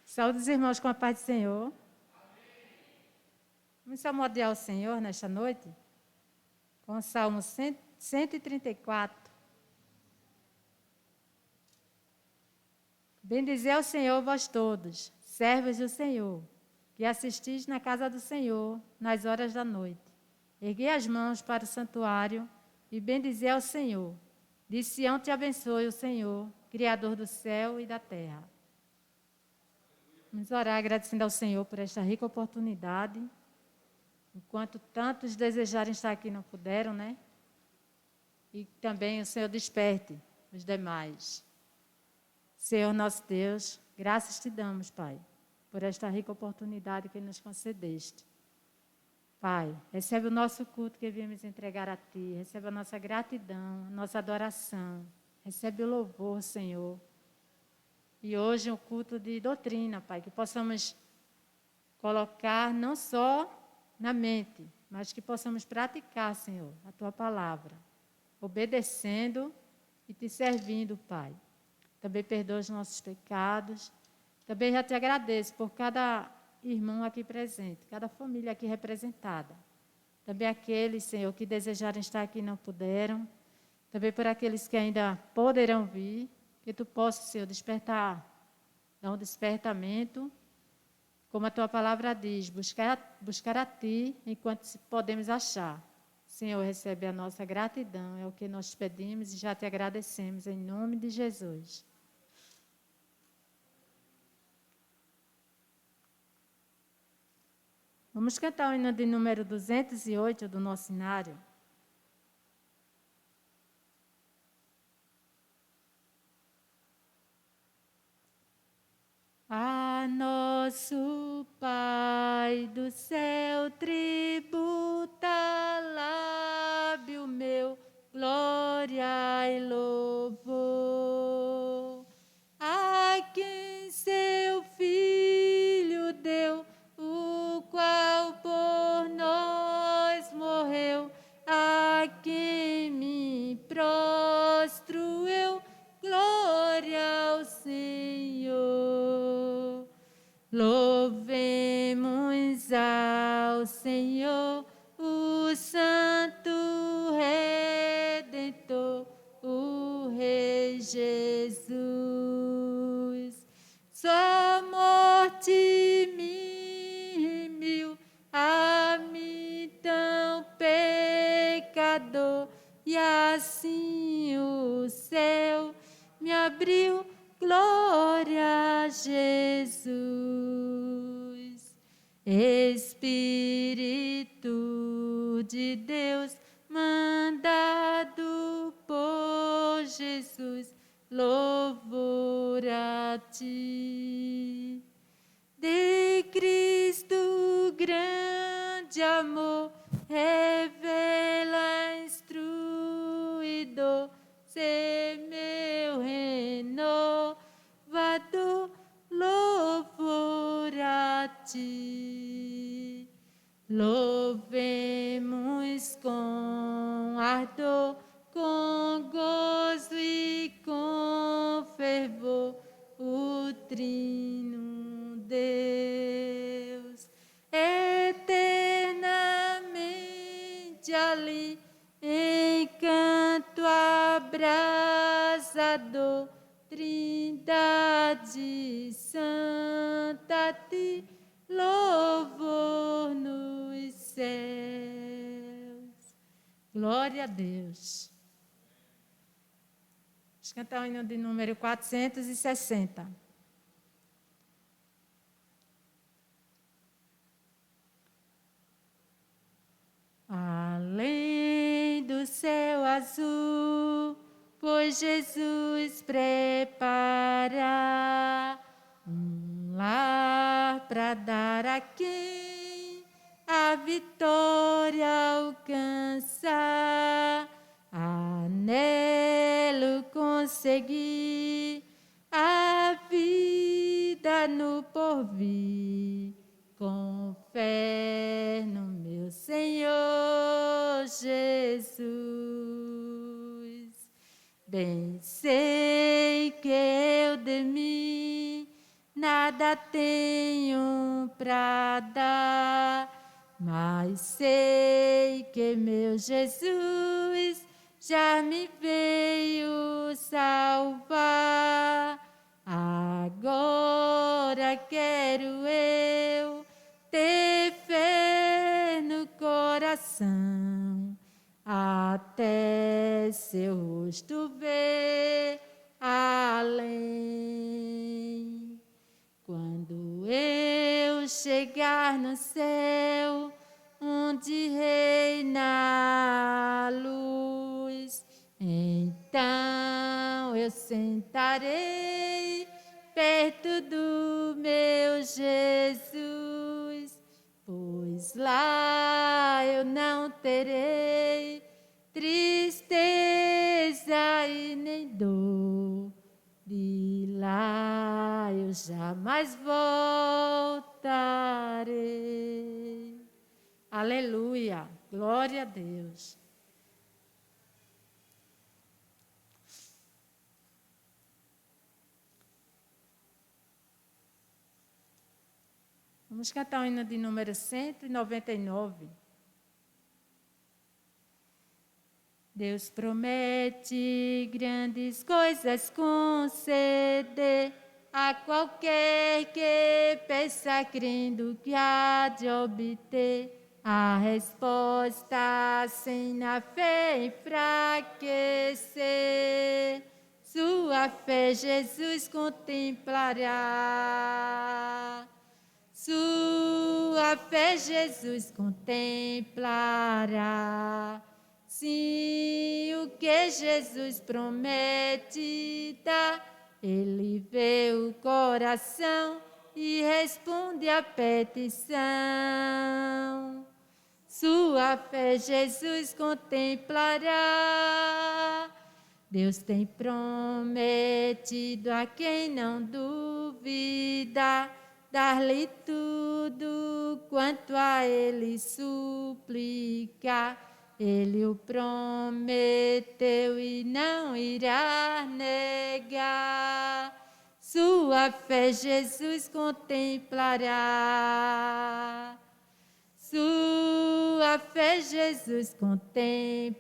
Saúde os irmãos com a paz do Senhor. Vamos salmodiar o Senhor nesta noite com o Salmo 134. Bendizei ao Senhor vós todos, servos do Senhor, que assistis na casa do Senhor nas horas da noite. Erguei as mãos para o santuário e bendizei ao Senhor. De Sião te abençoe o Senhor, Criador do céu e da terra. Vamos orar agradecendo ao Senhor por esta rica oportunidade. Enquanto tantos desejarem estar aqui não puderam, né? E também o Senhor desperte os demais. Senhor nosso Deus, graças te damos, Pai, por esta rica oportunidade que nos concedeste. Pai, recebe o nosso culto que viemos entregar a Ti, recebe a nossa gratidão, a nossa adoração, recebe o louvor, Senhor. E hoje um culto de doutrina, Pai, que possamos colocar não só na mente, mas que possamos praticar, Senhor, a Tua palavra, obedecendo e Te servindo, Pai. Também perdoa os nossos pecados. Também já Te agradeço por cada irmão aqui presente, cada família aqui representada. Também aqueles, Senhor, que desejarem estar aqui e não puderam. Também por aqueles que ainda poderão vir. Que Tu possas, Senhor, despertar, dar um despertamento, como a Tua palavra diz, buscar a Ti enquanto podemos achar. Senhor, recebe a nossa gratidão, é o que nós pedimos e já Te agradecemos, em nome de Jesus. Vamos cantar o hino de número 208 do nosso hinário. A nosso Pai do céu tributa lábio meu, glória e louvor. A quem seu Filho deu, o qual por nós morreu, a quem me prostro eu, glória ao Senhor. Louvemos ao Senhor, o Santo Redentor, o Rei Jesus. Só morte me remiu, a mim tão pecador, e assim o céu me abriu, glória a Jesus. Espírito de Deus, mandado por Jesus, louvor a Ti. De Cristo grande amor, revela instruidor, ser meu renovador, louvor a Ti. Louvemos com ardor, com gozo e com fervor o Trino Deus. Eternamente ali, em canto abrasador, Trindade Santa a Ti, louvor nos céus. Glória a Deus. Vamos cantar o hino de número 460. Além do céu azul, pois Jesus prepara um lar para dar a quem a vitória alcançar. Anelo conseguir a vida no porvir, com fé no meu Senhor Jesus. Bem sei que eu de mim nada tenho pra dar, mas sei que meu Jesus já me veio salvar. Agora quero eu ter fé no coração, até seu rosto ver além. Quando eu chegar no céu, onde reina a luz, então eu sentarei perto do meu Jesus, pois lá eu não terei tristeza e nem dor. De lá eu jamais voltarei. Aleluia, glória a Deus. Vamos cantar o hino de número 199. Deus promete grandes coisas conceder a qualquer que peça crendo que há de obter a resposta sem na fé enfraquecer. Sua fé Jesus contemplará. Sua fé Jesus contemplará. Sim, o que Jesus promete dá, ele vê o coração e responde à petição. Sua fé Jesus contemplará. Deus tem prometido a quem não duvida dar-lhe tudo quanto a ele suplica. Ele o prometeu e não irá negar. Sua fé Jesus contemplará. Sua fé Jesus contemplará.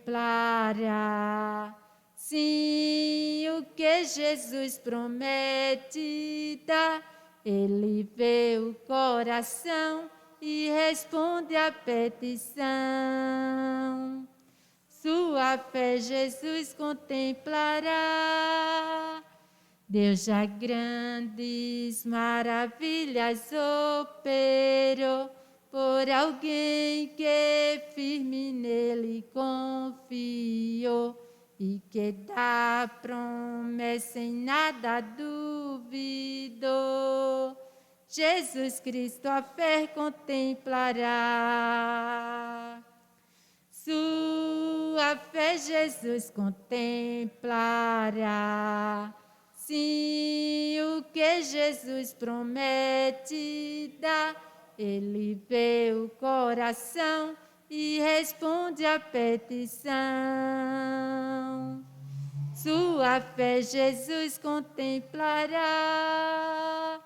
Sim, o que Jesus promete dá, ele vê o coração e responde à petição. Sua fé Jesus contemplará. Deus já grandes maravilhas operou por alguém que firme nele confiou e que da promessa em nada duvidou. Jesus Cristo a fé contemplará. Sua fé Jesus contemplará. Sim, o que Jesus promete dá, ele vê o coração e responde à petição. Sua fé Jesus contemplará.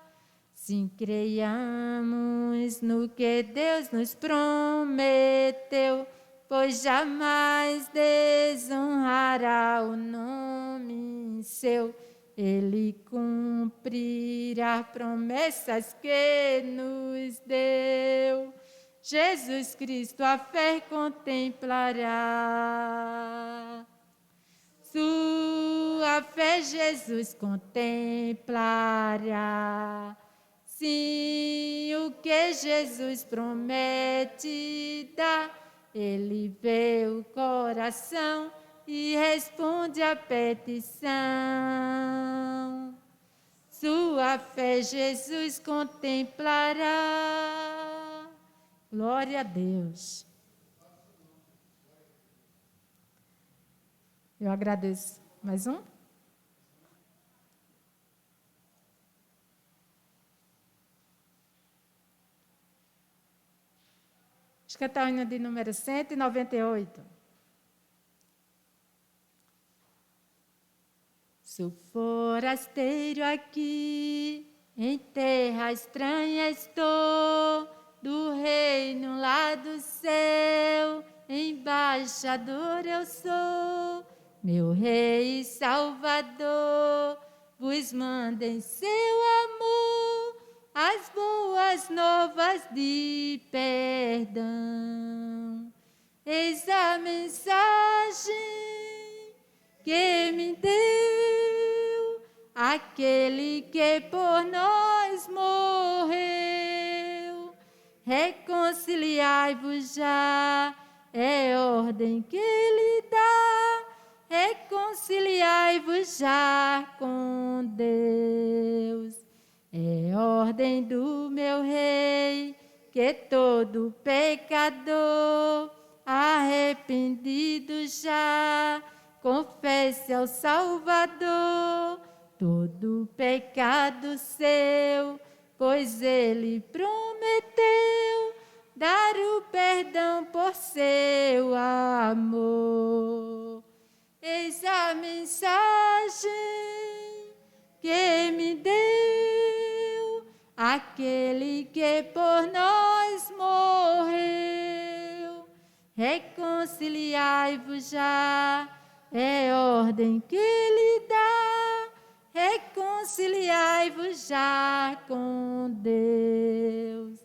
Sim, creiamos no que Deus nos prometeu, pois jamais desonrará o nome seu. Ele cumprirá promessas que nos deu. Jesus Cristo a fé contemplará. Sua fé Jesus contemplará. Sim, o que Jesus promete dá, ele vê o coração e responde à petição. Sua fé Jesus contemplará. Glória a Deus. Eu agradeço. Mais um? Vamos cantar o hino de número 198. Sou forasteiro aqui Em terra estranha estou, do reino lá do céu, embaixador eu sou, meu Rei e Salvador, vos manda em seu amor as boas novas de perdão. Eis a mensagem que me deu aquele que por nós morreu. Reconciliai-vos já, é ordem que ele dá. Reconciliai-vos já com Deus. É ordem do meu Rei, que todo pecador arrependido já confesse ao Salvador todo pecado seu, pois ele prometeu dar o perdão por seu amor. Eis a mensagem que me deu aquele que por nós morreu. Reconciliai-vos já, é ordem que ele dá. Reconciliai-vos já com Deus.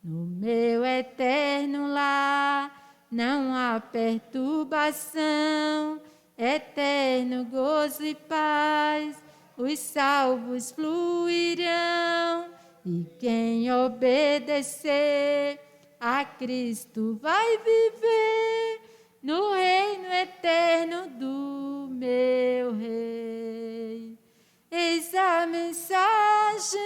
No meu eterno lar não há perturbação, eterno gozo e paz, os salvos fluirão, e quem obedecer a Cristo vai viver no reino eterno do meu Rei. Eis a mensagem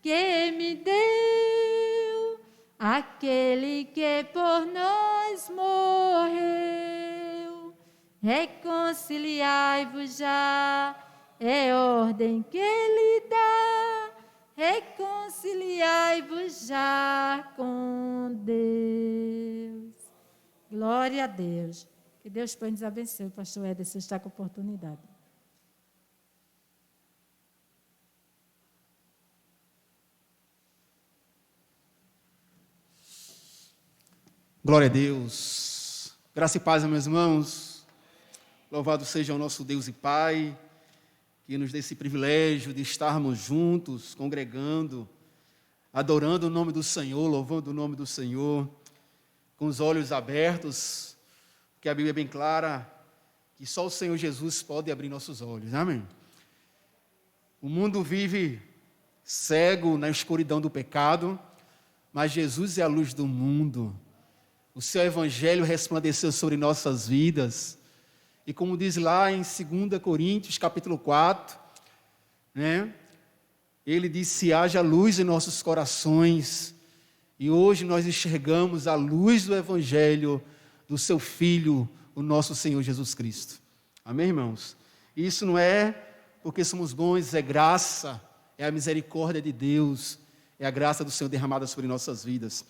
que me deu aquele que por nós morreu. Reconciliai-vos já, é ordem que ele dá. Reconciliai-vos já com Deus. Glória a Deus. Que Deus nos abençoe. O pastor Ederson está com a oportunidade. Glória a Deus. Graça e paz, meus irmãos. Louvado seja o nosso Deus e Pai, que nos dê esse privilégio de estarmos juntos, congregando, adorando o nome do Senhor, louvando o nome do Senhor, com os olhos abertos, porque a Bíblia é bem clara que só o Senhor Jesus pode abrir nossos olhos. Amém? O mundo vive cego na escuridão do pecado, mas Jesus é a luz do mundo. O seu evangelho resplandeceu sobre nossas vidas. E como diz lá em 2 Coríntios, capítulo 4, ele disse: haja luz em nossos corações. E hoje nós enxergamos a luz do evangelho do seu Filho, o nosso Senhor Jesus Cristo. Amém, irmãos? Isso não é porque somos bons, é graça, é a misericórdia de Deus, é a graça do Senhor derramada sobre nossas vidas.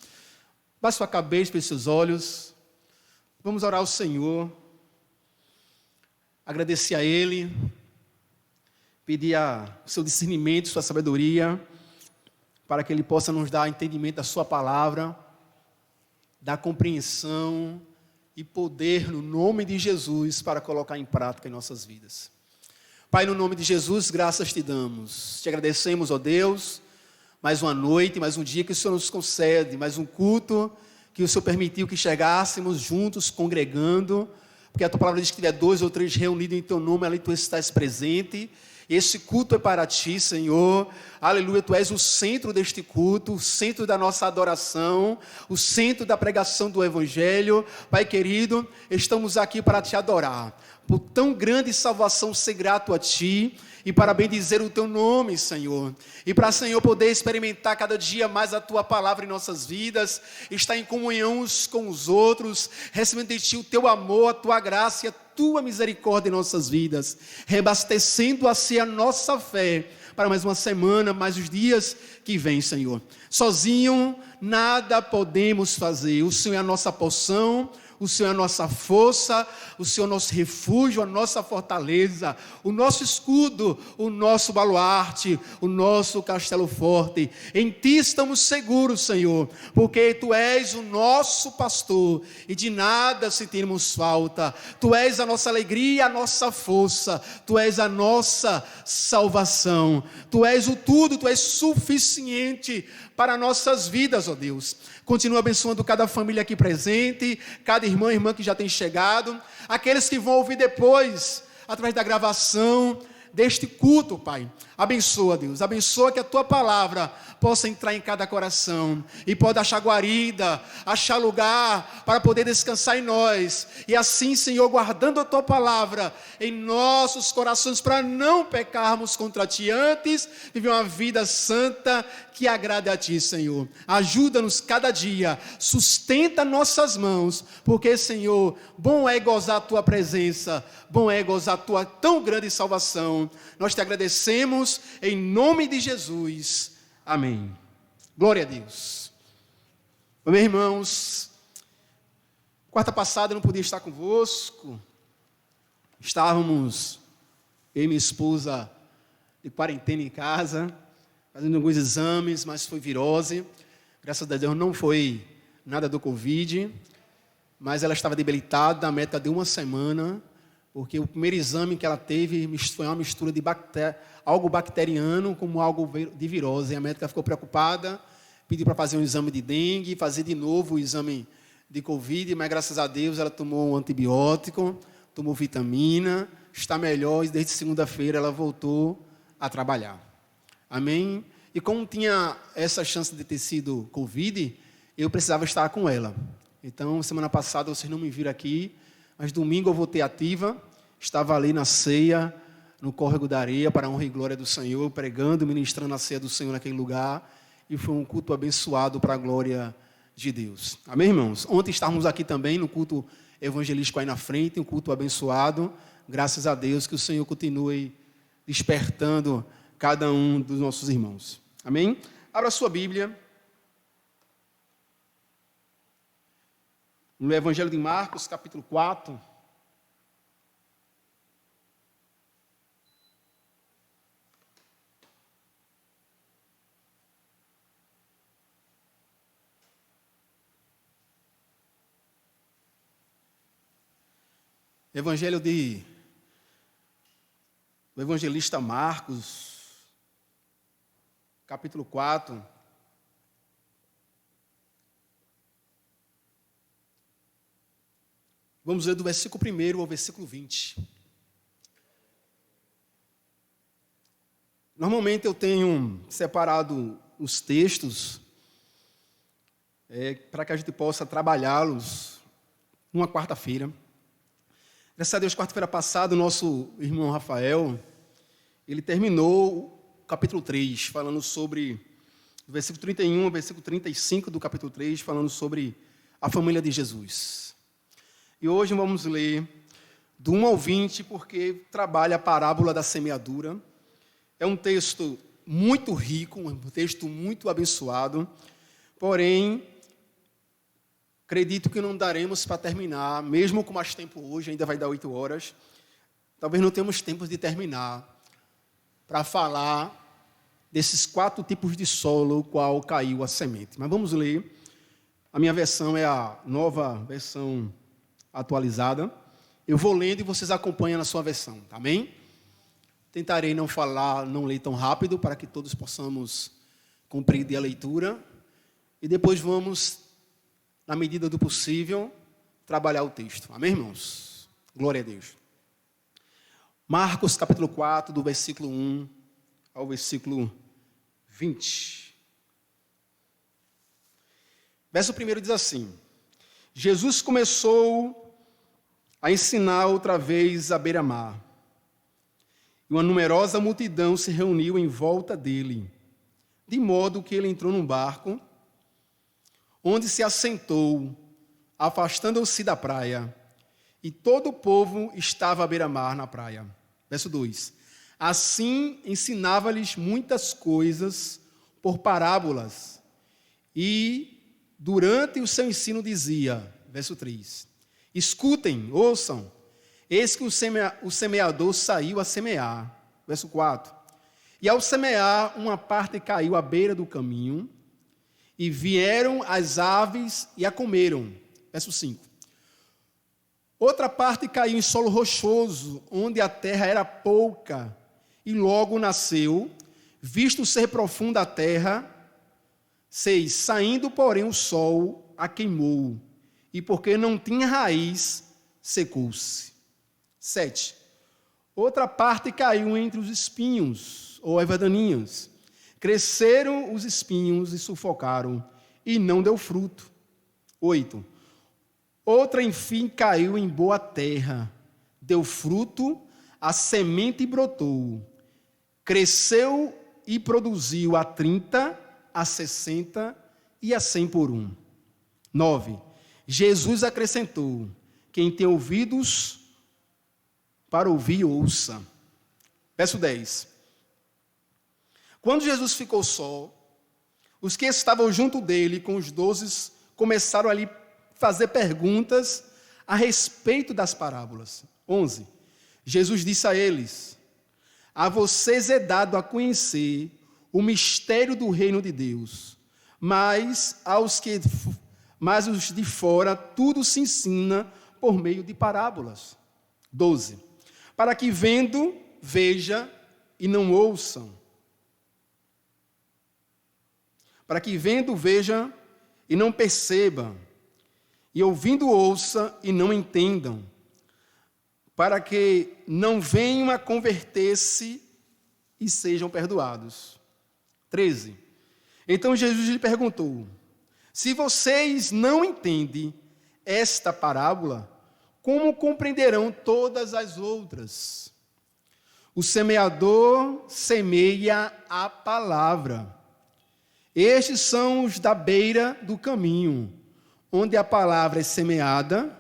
Baixe sua cabeça, feche seus olhos. Vamos orar ao Senhor. Agradecer a Ele. Pedir o seu discernimento, sua sabedoria, para que Ele possa nos dar entendimento da sua palavra, dar compreensão e poder no nome de Jesus para colocar em prática em nossas vidas. Pai, no nome de Jesus, graças te damos. Te agradecemos, ó Deus, mais uma noite, mais um dia que o Senhor nos concede, mais um culto que o Senhor permitiu que chegássemos juntos, congregando, porque a tua palavra diz que tiver 2 ou 3 reunidos em teu nome, ali tu estás presente. Esse culto é para ti, Senhor. Aleluia, tu és o centro deste culto, o centro da nossa adoração, o centro da pregação do Evangelho. Pai querido, estamos aqui para te adorar. Por tão grande salvação ser grato a ti e para bendizer o teu nome, Senhor. E para, Senhor, poder experimentar cada dia mais a tua palavra em nossas vidas, estar em comunhão uns com os outros, recebendo de ti o teu amor, a tua graça e a tua misericórdia em nossas vidas, reabastecendo assim a nossa fé para mais uma semana, mais os dias que vêm, Senhor. Sozinho nada podemos fazer, o Senhor é a nossa porção, O Senhor é a nossa força, o Senhor é o nosso refúgio, a nossa fortaleza, o nosso escudo, o nosso baluarte, o nosso castelo forte. Em Ti estamos seguros, Senhor, porque Tu és o nosso pastor e de nada sentirmos falta. Tu és a nossa alegria, a nossa força, Tu és a nossa salvação. Tu és o tudo, Tu és suficiente para nossas vidas, ó Deus. Continua abençoando cada família aqui presente, cada irmão e irmã que já tem chegado, aqueles que vão ouvir depois, através da gravação deste culto, Pai. Abençoa, Deus, abençoa que a Tua palavra possa entrar em cada coração e possa achar guarida, achar lugar para poder descansar em nós. E assim, Senhor, guardando a Tua palavra em nossos corações para não pecarmos contra Ti antes, viver uma vida santa que agrade a Ti, Senhor. Ajuda-nos cada dia, sustenta nossas mãos, porque, Senhor, bom é gozar a Tua presença, bom é gozar a Tua tão grande salvação. Nós Te agradecemos em nome de Jesus. Amém. Glória a Deus. Meus irmãos, quarta passada eu não podia estar convosco. Estávamos, eu e minha esposa, de quarentena em casa, fazendo alguns exames, mas foi virose. Graças a Deus não foi nada do Covid, mas ela estava debilitada, a meta de uma semana, porque o primeiro exame que ela teve foi uma mistura de algo bacteriano com algo de virose. E a médica ficou preocupada, pediu para fazer um exame de dengue, fazer de novo o exame de Covid, mas graças a Deus ela tomou um antibiótico, tomou vitamina, está melhor e desde segunda-feira ela voltou a trabalhar. Amém? E como tinha essa chance de ter sido Covid, eu precisava estar com ela. Então, semana passada vocês não me viram aqui, mas domingo eu voltei ativa, estava ali na ceia, no córrego da areia, para a honra e glória do Senhor, pregando, ministrando a ceia do Senhor naquele lugar, e foi um culto abençoado para a glória de Deus. Amém, irmãos? Ontem estávamos aqui também no culto evangelístico aí na frente, um culto abençoado, graças a Deus, que o Senhor continue despertando cada um dos nossos irmãos. Amém? Abra a sua Bíblia. No Evangelho de Marcos, capítulo 4. Evangelho do evangelista Marcos, capítulo 4. Vamos ler do versículo 1 ao versículo 20. Normalmente eu tenho separado os textos para que a gente possa trabalhá-los numa quarta-feira. Graças a Deus, quarta-feira passada, o nosso irmão Rafael, ele terminou o capítulo 3, falando sobre, do versículo 31 ao versículo 35 do capítulo 3, falando sobre a família de Jesus. E hoje vamos ler do 1 ao 20, porque trabalha a parábola da semeadura. É um texto muito rico, um texto muito abençoado, porém, acredito que não daremos para terminar, mesmo com mais tempo hoje, ainda vai dar 8 horas, talvez não tenhamos tempo de terminar, para falar desses 4 tipos de solo, o qual caiu a semente. Mas vamos ler, a minha versão é a nova versão atualizada. Eu vou lendo e vocês acompanham na sua versão, amém? Tentarei não ler tão rápido, para que todos possamos compreender a leitura. E depois vamos, na medida do possível, trabalhar o texto. Amém, irmãos? Glória a Deus. Marcos, capítulo 4, do versículo 1 ao versículo 20. Verso 1 diz assim: Jesus começou a ensinar outra vez à beira-mar. E uma numerosa multidão se reuniu em volta dele, de modo que ele entrou num barco, onde se assentou, afastando-se da praia, e todo o povo estava à beira-mar na praia. Verso 2. Assim ensinava-lhes muitas coisas por parábolas, e durante o seu ensino dizia, verso 3, Escutem, ouçam. Eis que o semeador saiu a semear. Verso 4. E ao semear, uma parte caiu à beira do caminho, e vieram as aves e a comeram. Verso 5. Outra parte caiu em solo rochoso, onde a terra era pouca, e logo nasceu, visto ser profunda a terra. 6. Saindo, porém, o sol a queimou, e porque não tinha raiz, secou-se. 7. Outra parte caiu entre os espinhos, ou erva-daninhas. Cresceram os espinhos e sufocaram, e não deu fruto. 8. Outra, enfim, caiu em boa terra, deu fruto, a semente brotou, cresceu e produziu a 30, a 60 e a 100 por um. 9. Jesus acrescentou: quem tem ouvidos para ouvir, ouça. Verso 10. Quando Jesus ficou só, os que estavam junto dele com os 12 começaram a lhe fazer perguntas a respeito das parábolas. 11. Jesus disse a eles: a vocês é dado a conhecer o mistério do reino de Deus, mas os de fora tudo se ensina por meio de parábolas. 12. Para que vendo, veja e não ouçam. Para que vendo, veja e não percebam. E ouvindo, ouça e não entendam. Para que não venham a converter-se e sejam perdoados. 13. Então Jesus lhe perguntou: se vocês não entendem esta parábola, como compreenderão todas as outras? O semeador semeia a palavra. Estes são os da beira do caminho, onde a palavra é semeada.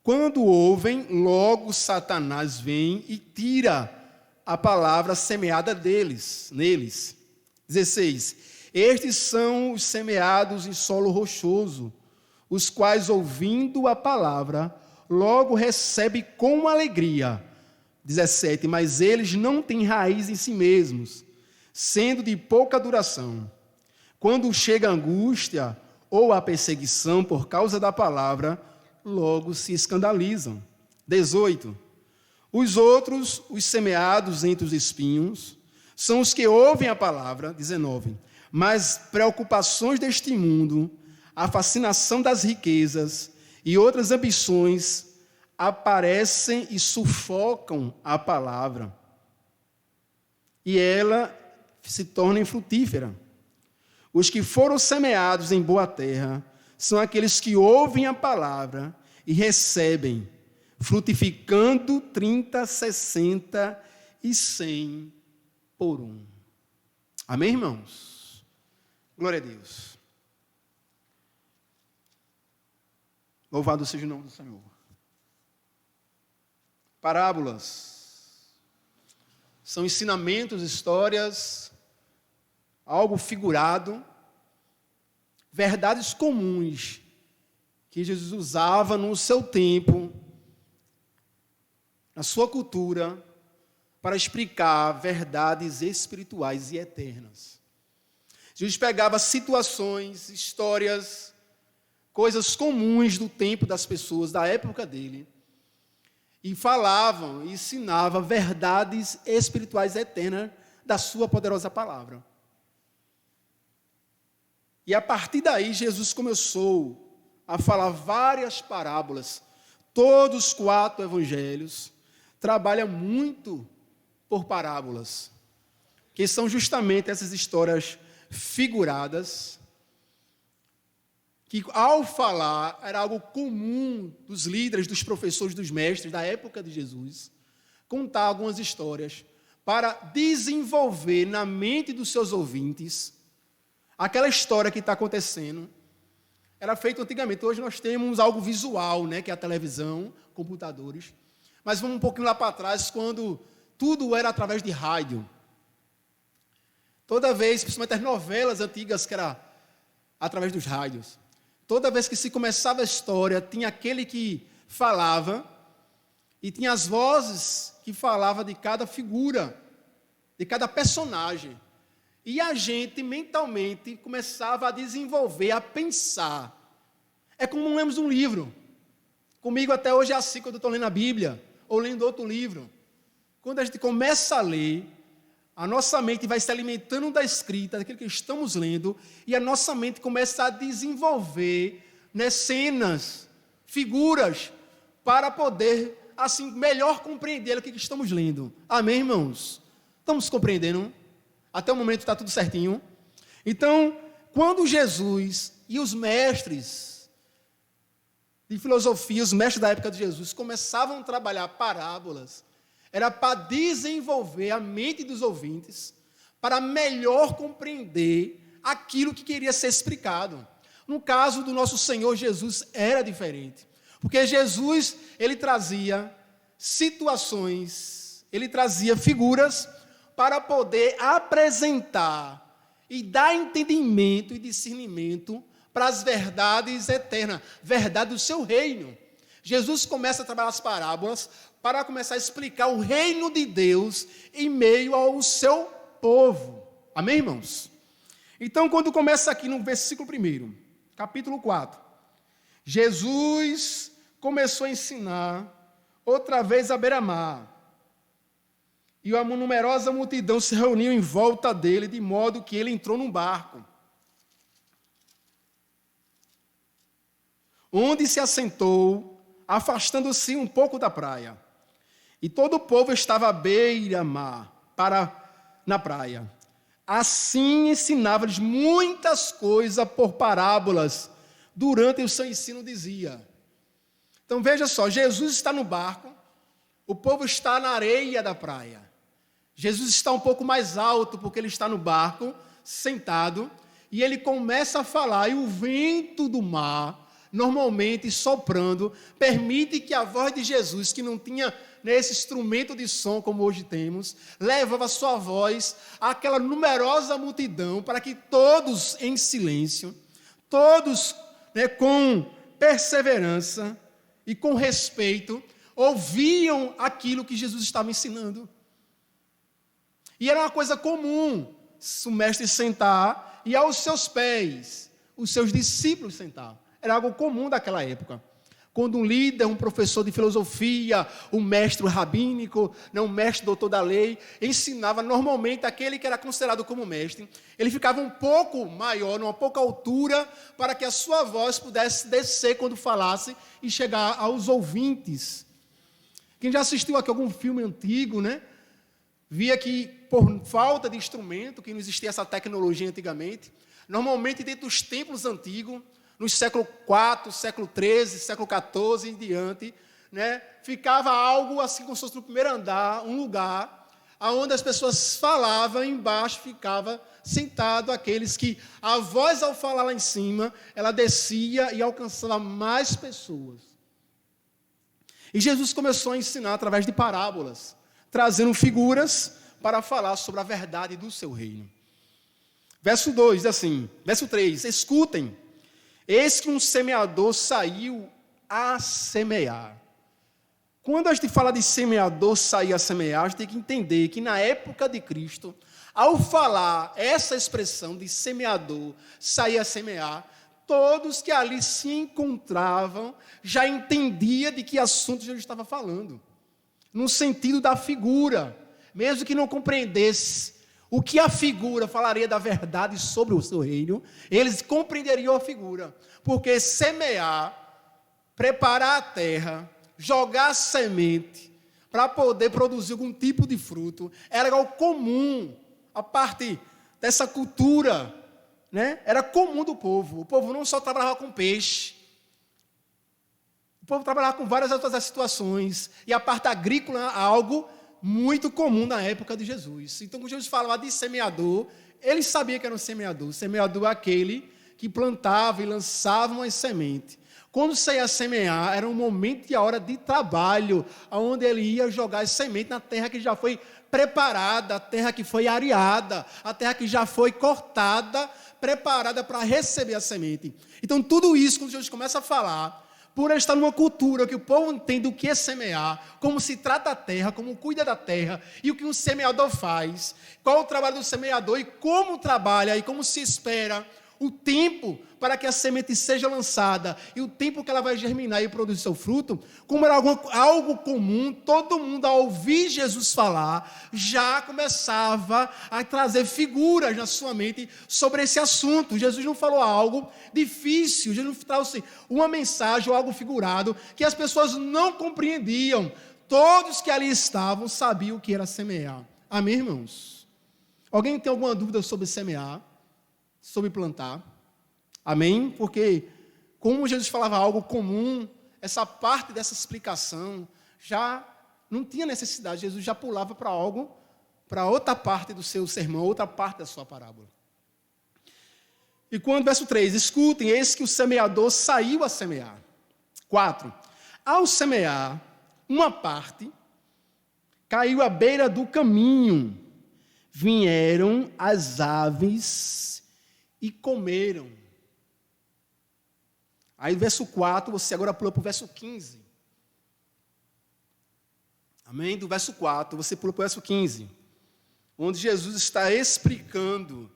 Quando ouvem, logo Satanás vem e tira a palavra semeada neles. 16. Estes são os semeados em solo rochoso, os quais, ouvindo a palavra, logo recebem com alegria. 17. Mas eles não têm raiz em si mesmos, sendo de pouca duração. Quando chega a angústia ou a perseguição por causa da palavra, logo se escandalizam. 18. Os outros, os semeados entre os espinhos, são os que ouvem a palavra. 19. Mas preocupações deste mundo, a fascinação das riquezas e outras ambições aparecem e sufocam a palavra, e ela se torna infrutífera. Os que foram semeados em boa terra são aqueles que ouvem a palavra e recebem, frutificando 30, 60 e 100 por um. Amém, irmãos? Glória a Deus. Louvado seja o nome do Senhor. Parábolas são ensinamentos, histórias, algo figurado, verdades comuns que Jesus usava no seu tempo, na sua cultura, para explicar verdades espirituais e eternas. Jesus pegava situações, histórias, coisas comuns do tempo das pessoas, da época dele, e falavam e ensinava verdades espirituais eternas da sua poderosa palavra. E a partir daí, Jesus começou a falar várias parábolas. Todos os 4 evangelhos trabalham muito por parábolas, que são justamente essas histórias figuradas, que ao falar era algo comum dos líderes, dos professores, dos mestres da época de Jesus, contar algumas histórias para desenvolver na mente dos seus ouvintes aquela história que está acontecendo. Era feito antigamente. Hoje nós temos algo visual, né, que é a televisão, computadores. Mas vamos um pouquinho lá para trás, quando tudo era através de rádio. Toda vez, principalmente as novelas antigas, que era através dos rádios. Toda vez que se começava a história, tinha aquele que falava, e tinha as vozes que falavam de cada figura, de cada personagem. E a gente, mentalmente, começava a desenvolver, a pensar. É como lemos um livro. Comigo até hoje é assim, quando eu estou lendo a Bíblia, ou lendo outro livro. Quando a gente começa a ler, a nossa mente vai se alimentando da escrita, daquilo que estamos lendo, e a nossa mente começa a desenvolver, né, cenas, figuras, para poder, assim, melhor compreender o que estamos lendo. Amém, irmãos? Estamos compreendendo? Até o momento está tudo certinho. Então, quando Jesus e os mestres de filosofia, os mestres da época de Jesus, começavam a trabalhar parábolas, era para desenvolver a mente dos ouvintes, para melhor compreender aquilo que queria ser explicado. No caso do nosso Senhor Jesus, era diferente. Porque Jesus, ele trazia situações, ele trazia figuras para poder apresentar e dar entendimento e discernimento para as verdades eternas, verdade do seu reino. Jesus começa a trabalhar as parábolas para começar a explicar o reino de Deus em meio ao seu povo. Amém, irmãos? Então, quando começa aqui no versículo 1, capítulo 4, Jesus começou a ensinar outra vez à beira-mar. E uma numerosa multidão se reuniu em volta dele, de modo que ele entrou num barco, onde se assentou, afastando-se um pouco da praia. E todo o povo estava à beira-mar, na praia. Assim ensinava-lhes muitas coisas por parábolas, durante o seu ensino dizia. Então veja só, Jesus está no barco, o povo está na areia da praia. Jesus está um pouco mais alto, porque ele está no barco, sentado, e ele começa a falar, e o vento do mar, normalmente soprando, permite que a voz de Jesus, que não tinha esse instrumento de som como hoje temos, levava sua voz àquela numerosa multidão, para que todos em silêncio, todos, né, com perseverança e com respeito, ouviam aquilo que Jesus estava ensinando. E era uma coisa comum o mestre sentar e aos seus pés os seus discípulos sentar. Era algo comum daquela época. Quando um líder, um professor de filosofia, um mestre rabínico, um mestre doutor da lei, ensinava normalmente aquele que era considerado como mestre, ele ficava um pouco maior, numa pouca altura, para que a sua voz pudesse descer quando falasse e chegar aos ouvintes. Quem já assistiu aqui a algum filme antigo, né? Via que, por falta de instrumento, que não existia essa tecnologia antigamente, normalmente dentro dos templos antigos, no século IV, século XIII, século XIV e em diante, né, ficava algo assim como se fosse no primeiro andar, um lugar onde as pessoas falavam, embaixo ficava sentado aqueles que a voz ao falar lá em cima, ela descia e alcançava mais pessoas. E Jesus começou a ensinar através de parábolas, trazendo figuras para falar sobre a verdade do seu reino. Verso 2, assim, verso 3, escutem, eis que um semeador saiu a semear. Quando a gente fala de semeador sair a semear, a gente tem que entender que na época de Cristo, ao falar essa expressão de semeador sair a semear, todos que ali se encontravam já entendiam de que assunto Jesus estava falando. No sentido da figura, mesmo que não compreendesse o que a figura falaria da verdade sobre o seu reino, eles compreenderiam a figura, porque semear, preparar a terra, jogar semente, para poder produzir algum tipo de fruto, era algo comum, a parte dessa cultura, né? Era comum do povo. O povo não só trabalhava com peixe, o povo trabalhava com várias outras situações, e a parte agrícola é algo muito comum na época de Jesus. Então, quando Jesus falava de semeador, ele sabia que era um semeador. O semeador é aquele que plantava e lançava uma semente. Quando você ia semear, era um momento e a hora de trabalho, onde ele ia jogar a semente na terra que já foi preparada, a terra que foi areada, a terra que já foi cortada, preparada para receber a semente. Então, tudo isso, quando Jesus começa a falar, por estar numa cultura que o povo entende o que é semear, como se trata a terra, como cuida da terra, e o que um semeador faz, qual é o trabalho do semeador, e como trabalha, e como se espera o tempo para que a semente seja lançada, e o tempo que ela vai germinar e produzir seu fruto, como era algo comum, todo mundo ao ouvir Jesus falar, já começava a trazer figuras na sua mente sobre esse assunto. Jesus não falou algo difícil, Jesus não trouxe uma mensagem ou algo figurado que as pessoas não compreendiam. Todos que ali estavam sabiam o que era semear. Amém, irmãos? Alguém tem alguma dúvida sobre semear? Sobre plantar? Amém? Porque, como Jesus falava algo comum, essa parte dessa explicação já não tinha necessidade. Jesus já pulava para algo, para outra parte do seu sermão, outra parte da sua parábola. E quando, verso 3, escutem, eis que o semeador saiu a semear. 4, ao semear, uma parte caiu à beira do caminho, vieram as aves e comeram. Aí, verso 4, você agora pula para o verso 15. Amém? Do verso 4, você pula para o verso 15, onde Jesus está explicando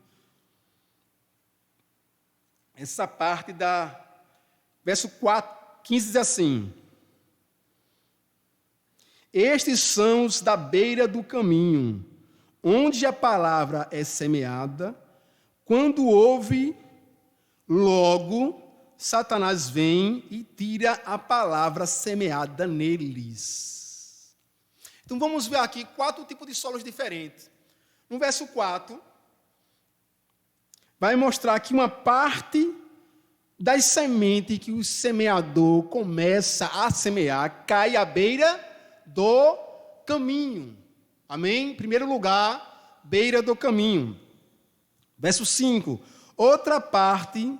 essa parte da... Verso 15 diz assim: estes são os da beira do caminho, onde a palavra é semeada. Quando ouve, logo Satanás vem e tira a palavra semeada neles. Então vamos ver aqui 4 tipos de solos diferentes. No verso 4, vai mostrar que uma parte das sementes que o semeador começa a semear cai à beira do caminho. Amém? Em primeiro lugar, beira do caminho. Verso 5, outra parte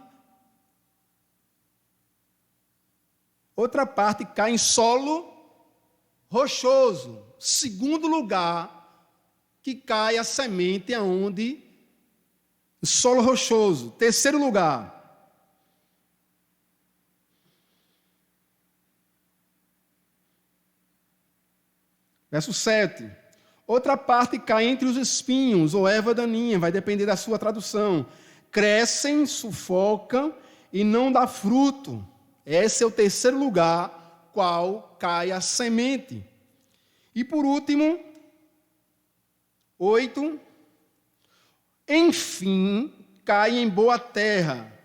cai em solo rochoso. Segundo lugar, que cai a semente aonde? Solo rochoso. Terceiro lugar, verso 7. Outra parte cai entre os espinhos, ou erva daninha, vai depender da sua tradução. Crescem, sufocam e não dá fruto. Esse é o terceiro lugar, qual cai a semente. E por último, 8. Enfim, cai em boa terra.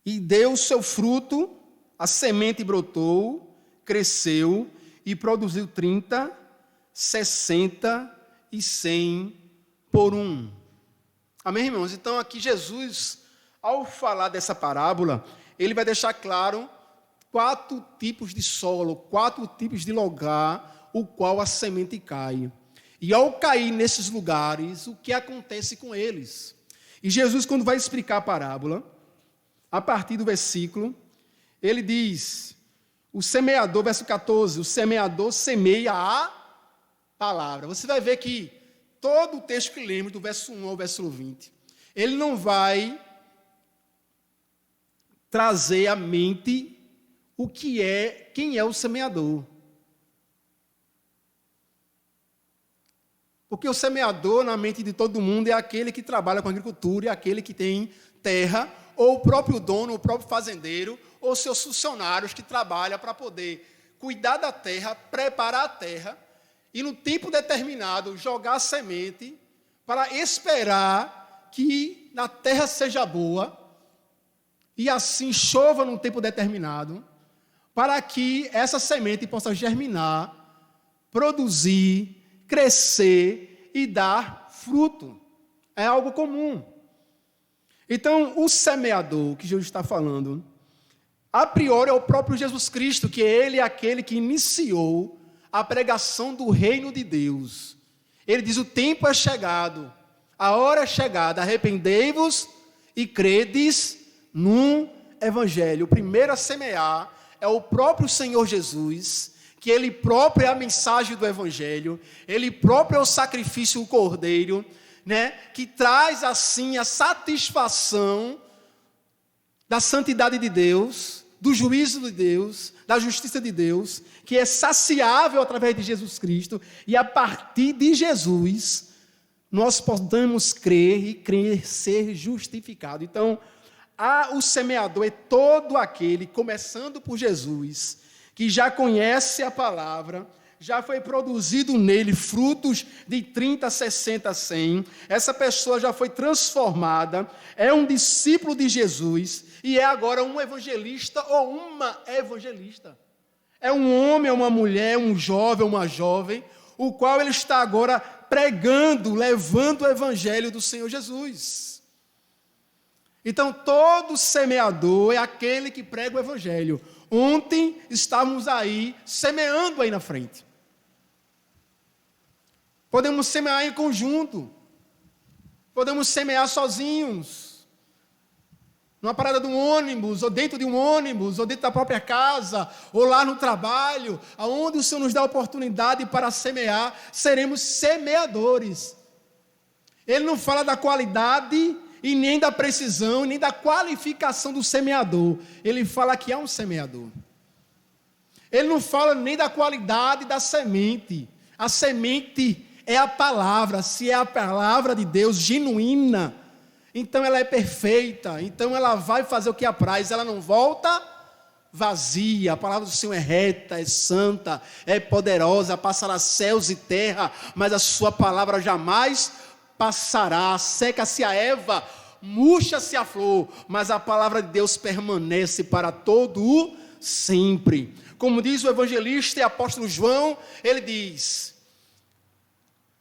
E deu seu fruto, a semente brotou, cresceu e produziu 30, 60 e 100 por 1. Amém, irmãos? Então, aqui Jesus, ao falar dessa parábola, ele vai deixar claro 4 tipos de solo, 4 tipos de lugar, o qual a semente cai. E ao cair nesses lugares, o que acontece com eles? E Jesus, quando vai explicar a parábola, a partir do versículo, ele diz, o semeador, verso 14, o semeador semeia a palavra. Você vai ver que todo o texto que lemos, do verso 1 ao verso 20, ele não vai trazer à mente o que é, quem é o semeador. Porque o semeador, na mente de todo mundo, é aquele que trabalha com agricultura, é aquele que tem terra, ou o próprio dono, o próprio fazendeiro, ou seus funcionários que trabalham para poder cuidar da terra, preparar a terra, e no tempo determinado jogar a semente para esperar que na terra seja boa, e assim chova num tempo determinado, para que essa semente possa germinar, produzir, crescer e dar fruto. É algo comum. Então, o semeador que Jesus está falando, a priori é o próprio Jesus Cristo, que ele é aquele que iniciou a pregação do reino de Deus. Ele diz, o tempo é chegado, a hora é chegada, arrependei-vos e credes no Evangelho. O primeiro a semear é o próprio Senhor Jesus, que ele próprio é a mensagem do Evangelho, ele próprio é o sacrifício, o cordeiro, né, que traz assim a satisfação da santidade de Deus, do juízo de Deus, da justiça de Deus, que é saciável através de Jesus Cristo, e a partir de Jesus, nós podemos crer e crer ser justificado. Então, o semeador é todo aquele, começando por Jesus, que já conhece a palavra, já foi produzido nele frutos de 30, 60, 100. Essa pessoa já foi transformada, é um discípulo de Jesus e é agora um evangelista ou uma evangelista. É um homem, uma mulher, um jovem, uma jovem, o qual ele está agora pregando, levando o evangelho do Senhor Jesus. Então, todo semeador é aquele que prega o evangelho. Ontem estávamos aí, semeando aí na frente. Podemos semear em conjunto. Podemos semear sozinhos. Numa parada de um ônibus, ou dentro de um ônibus, ou dentro da própria casa, ou lá no trabalho, aonde o Senhor nos dá a oportunidade para semear, seremos semeadores. Ele não fala da qualidade e nem da precisão, nem da qualificação do semeador. Ele fala que é um semeador. Ele não fala nem da qualidade da semente. A semente é a palavra. Se é a palavra de Deus genuína, então ela é perfeita. Então ela vai fazer o que apraz. Ela não volta vazia. A palavra do Senhor é reta, é santa, é poderosa, passará céus e terra, mas a sua palavra jamais passará. Seca-se a erva, murcha-se a flor, mas a palavra de Deus permanece para todo o sempre. Como diz o evangelista e apóstolo João, ele diz: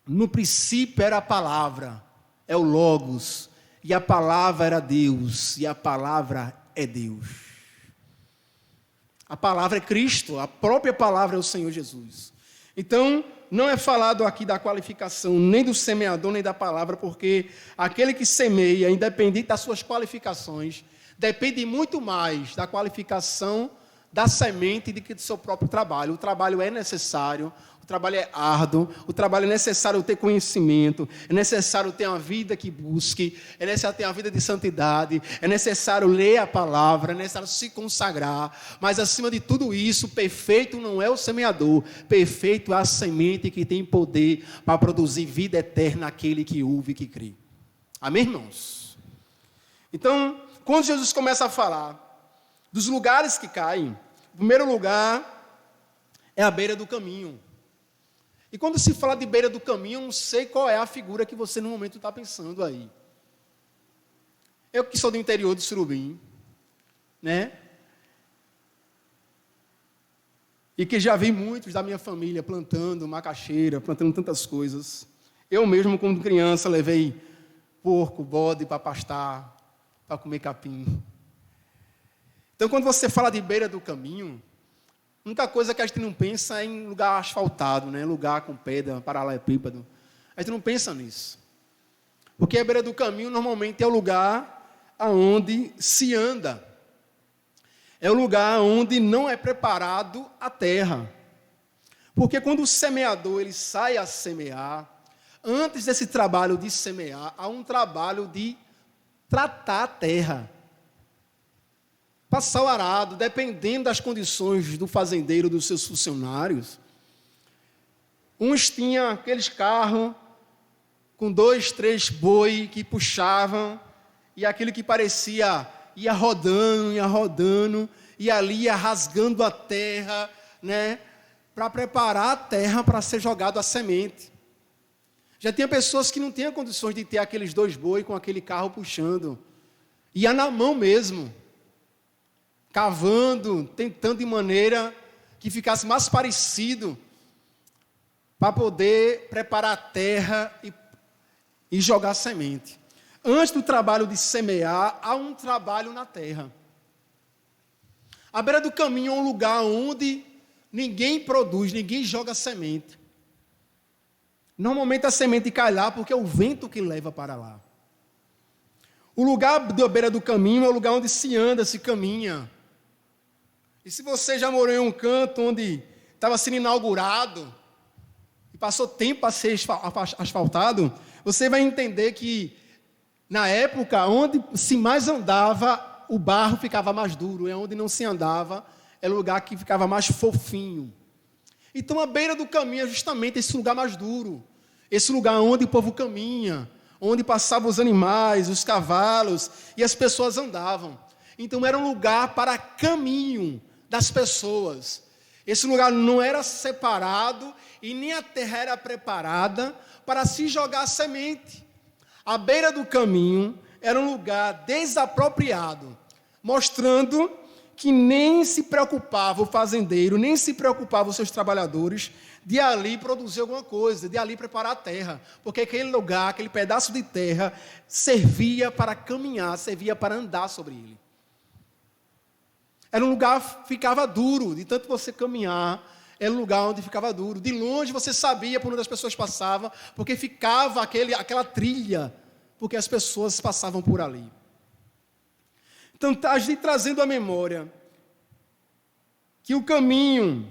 no princípio era a palavra, é o Logos, e a palavra era Deus, e a palavra é Deus. A palavra é Cristo, a própria palavra é o Senhor Jesus. Então, não é falado aqui da qualificação, nem do semeador, nem da palavra, porque aquele que semeia, independente das suas qualificações, depende muito mais da qualificação da semente do que do seu próprio trabalho. O trabalho é necessário, o trabalho é árduo, o trabalho é necessário ter conhecimento, é necessário ter uma vida que busque, é necessário ter uma vida de santidade, é necessário ler a palavra, é necessário se consagrar, mas acima de tudo isso, perfeito não é o semeador, perfeito é a semente que tem poder para produzir vida eterna àquele que ouve e que crê. Amém, irmãos? Então, quando Jesus começa a falar dos lugares que caem, o primeiro lugar é a beira do caminho. E quando se fala de beira do caminho, eu não sei qual é a figura que você no momento está pensando aí. Eu que sou do interior de Surubim, né? E que já vi muitos da minha família plantando macaxeira, plantando tantas coisas. Eu mesmo, quando criança, levei porco, bode para pastar, para comer capim. Então, quando você fala de beira do caminho, a única coisa que a gente não pensa é em lugar asfaltado, né? Lugar com pedra, paralelepípedo. A gente não pensa nisso. Porque a beira do caminho, normalmente, é o lugar onde se anda. É o lugar onde não é preparado a terra. Porque quando o semeador ele sai a semear, antes desse trabalho de semear, há um trabalho de tratar a terra. Passar o arado, dependendo das condições do fazendeiro, dos seus funcionários. Uns tinham aqueles carros com 2, 3 boi que puxavam, e aquilo que parecia ia rodando, e ali ia rasgando a terra, né, para preparar a terra para ser jogado a semente. Já tinha pessoas que não tinham condições de ter aqueles 2 boi com aquele carro puxando. Ia na mão mesmo, cavando, tentando de maneira que ficasse mais parecido, para poder preparar a terra e jogar semente. Antes do trabalho de semear, há um trabalho na terra. A beira do caminho é um lugar onde ninguém produz, ninguém joga semente. Normalmente a semente cai lá porque é o vento que leva para lá. O lugar da beira do caminho é o lugar onde se anda, se caminha. E se você já morou em um canto onde estava sendo inaugurado e passou tempo a ser asfaltado, você vai entender que na época onde se mais andava o barro ficava mais duro, é onde não se andava, é o lugar que ficava mais fofinho. Então, a beira do caminho é justamente esse lugar mais duro, esse lugar onde o povo caminha, onde passavam os animais, os cavalos, e as pessoas andavam. Então, era um lugar para caminho das pessoas. Esse lugar não era separado e nem a terra era preparada para se jogar a semente. A beira do caminho era um lugar desapropriado, mostrando que nem se preocupava o fazendeiro, nem se preocupava os seus trabalhadores de ali produzir alguma coisa, de ali preparar a terra, porque aquele lugar, aquele pedaço de terra, servia para caminhar, servia para andar sobre ele. Era um lugar que ficava duro, de tanto você caminhar, era um lugar onde ficava duro. De longe você sabia por onde as pessoas passavam, porque ficava aquela trilha, porque as pessoas passavam por ali. Então, está trazendo à memória que o caminho,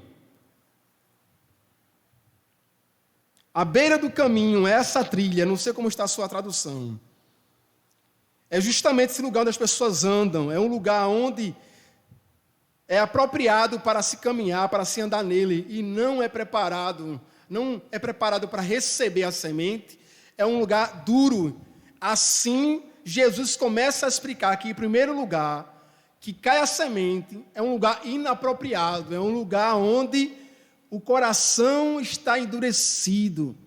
a beira do caminho, essa trilha, não sei como está a sua tradução, é justamente esse lugar onde as pessoas andam, é um lugar onde é apropriado para se caminhar, para se andar nele, e não é preparado para receber a semente, é um lugar duro. Assim, Jesus começa a explicar que, em primeiro lugar, que cai a semente é um lugar inapropriado, é um lugar onde o coração está endurecido,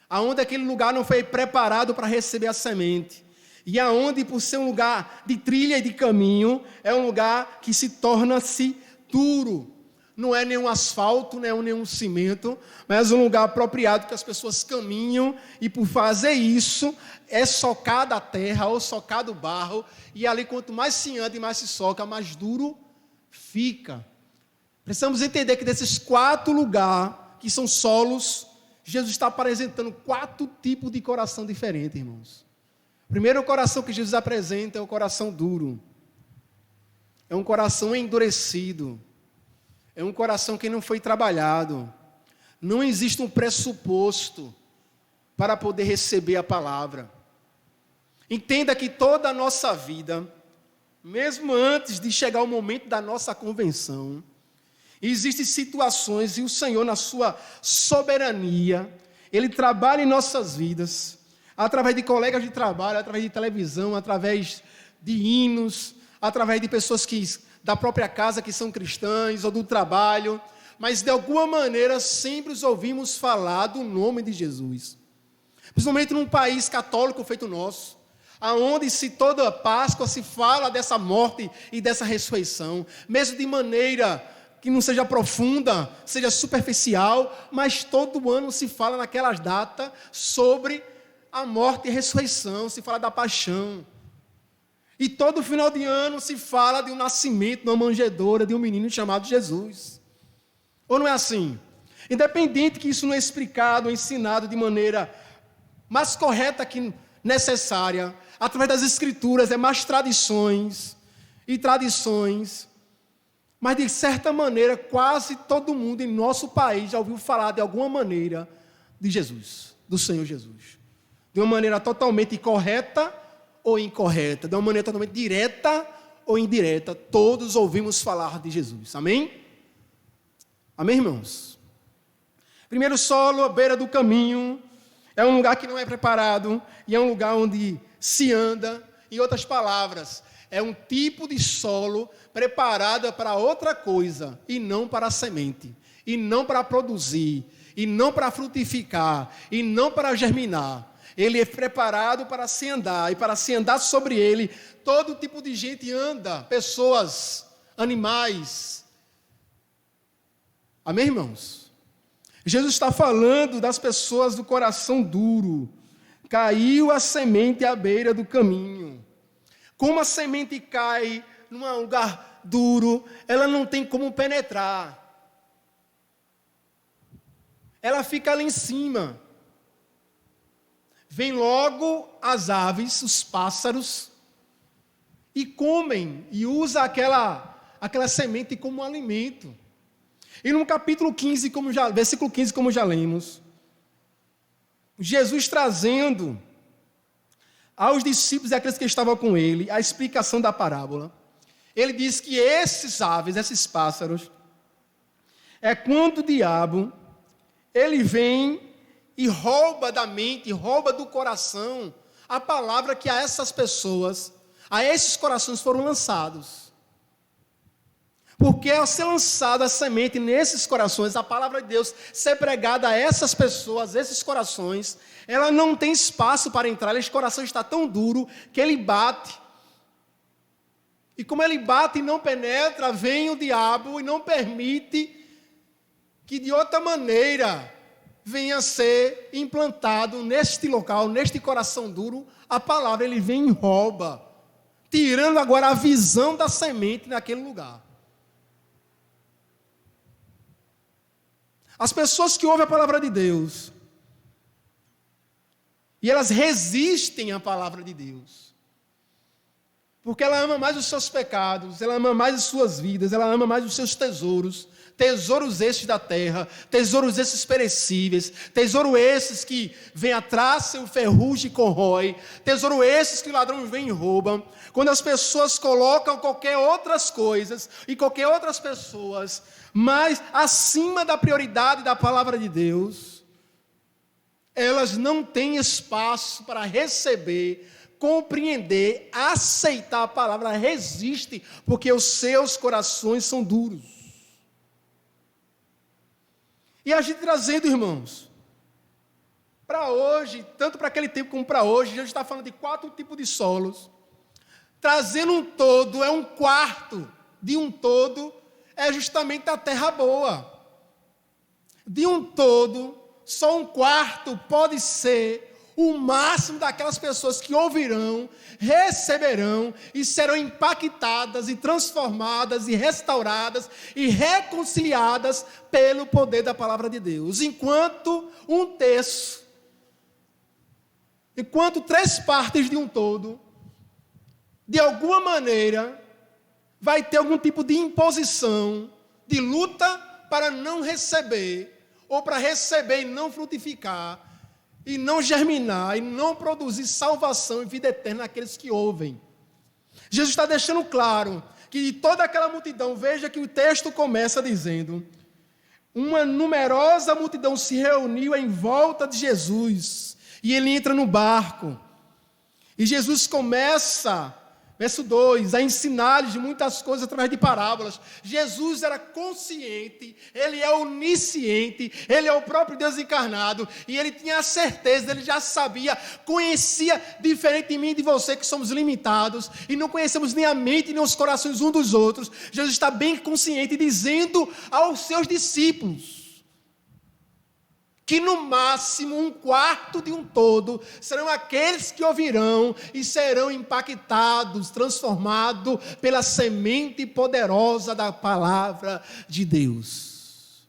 aonde aquele lugar não foi preparado para receber a semente, e aonde, por ser um lugar de trilha e de caminho, é um lugar que se torna-se duro. Não é nenhum asfalto, não é nenhum cimento, mas um lugar apropriado que as pessoas caminham, e por fazer isso, é socada a terra ou socado o barro, e ali quanto mais se anda e mais se soca, mais duro fica. Precisamos entender que desses 4 lugares, que são solos, Jesus está apresentando 4 tipos de coração diferentes, irmãos. O primeiro coração que Jesus apresenta é o coração duro. É um coração endurecido. É um coração que não foi trabalhado. Não existe um pressuposto para poder receber a palavra. Entenda que toda a nossa vida, mesmo antes de chegar o momento da nossa convenção, existem situações, e o Senhor, na sua soberania, Ele trabalha em nossas vidas, através de colegas de trabalho, através de televisão, através de hinos, através de pessoas da própria casa que são cristãs, ou do trabalho, mas de alguma maneira sempre os ouvimos falar do nome de Jesus. Principalmente num país católico feito nosso, aonde toda Páscoa se fala dessa morte e dessa ressurreição, mesmo de maneira que não seja profunda, seja superficial, mas todo ano se fala naquelas datas sobre a morte e a ressurreição, se fala da paixão. E todo final de ano se fala de um nascimento, de uma manjedoura, de um menino chamado Jesus. Ou não é assim? Independente que isso não é explicado ou ensinado de maneira mais correta que necessária, através das Escrituras, é mais tradições e tradições, mas de certa maneira quase todo mundo em nosso país já ouviu falar de alguma maneira de Jesus, do Senhor Jesus. De uma maneira totalmente correta ou incorreta, de uma maneira totalmente direta ou indireta, todos ouvimos falar de Jesus. Amém? Amém, irmãos? Primeiro solo, a beira do caminho, é um lugar que não é preparado, e é um lugar onde se anda. Em outras palavras, é um tipo de solo preparado para outra coisa, e não para a semente, e não para produzir, e não para frutificar, e não para germinar. Ele é preparado para se andar, e para se andar sobre ele, todo tipo de gente anda, pessoas, animais. Amém, irmãos? Jesus está falando das pessoas do coração duro. Caiu a semente à beira do caminho. Como a semente cai num lugar duro, ela não tem como penetrar. Ela fica ali em cima. Vem logo as aves, os pássaros, e comem, e usam aquela semente como alimento. E no capítulo 15, versículo 15, como já lemos, Jesus trazendo aos discípulos e àqueles que estavam com ele a explicação da parábola. Ele diz que esses aves, esses pássaros, é quando o diabo, ele vem e rouba da mente, rouba do coração a palavra que a essas pessoas, a esses corações foram lançados. Porque ao ser lançada a semente nesses corações, a palavra de Deus ser pregada a essas pessoas, esses corações, ela não tem espaço para entrar, esse coração está tão duro que ele bate. E como ele bate e não penetra, vem o diabo e não permite que de outra maneira venha a ser implantado neste local, neste coração duro, a palavra. Ele vem e rouba, tirando agora a visão da semente naquele lugar. As pessoas que ouvem a palavra de Deus, e elas resistem à palavra de Deus, porque ela ama mais os seus pecados, ela ama mais as suas vidas, ela ama mais os seus tesouros, tesouros esses da terra, tesouros esses perecíveis, tesouro esses que vem atrás, o ferrugem corrói, tesouro esses que o ladrão vem e rouba. Quando as pessoas colocam qualquer outras coisas e qualquer outras pessoas mais acima da prioridade da palavra de Deus, elas não têm espaço para receber, compreender, aceitar a palavra, resiste, porque os seus corações são duros. E a gente trazendo, irmãos, para hoje, tanto para aquele tempo como para hoje, a gente está falando de 4 tipos de solos, trazendo um todo, é um quarto de um todo, é justamente a terra boa. De um todo, só um quarto pode ser o máximo daquelas pessoas que ouvirão, receberão e serão impactadas e transformadas e restauradas e reconciliadas pelo poder da palavra de Deus. Enquanto 3 partes de um todo, de alguma maneira, vai ter algum tipo de imposição, de luta para não receber, ou para receber e não frutificar, e não germinar, e não produzir salvação e vida eterna àqueles que ouvem. Jesus está deixando claro que de toda aquela multidão, veja que o texto começa dizendo, uma numerosa multidão se reuniu em volta de Jesus, e ele entra no barco, e Jesus começa, verso 2, a ensinar-lhes muitas coisas através de parábolas. Jesus era consciente, ele é onisciente, ele é o próprio Deus encarnado, e ele tinha a certeza, ele já sabia, conhecia, diferente de mim e de você, que somos limitados, e não conhecemos nem a mente, nem os corações uns dos outros. Jesus está bem consciente, dizendo aos seus discípulos, que no máximo um quarto de um todo serão aqueles que ouvirão e serão impactados, transformados pela semente poderosa da palavra de Deus.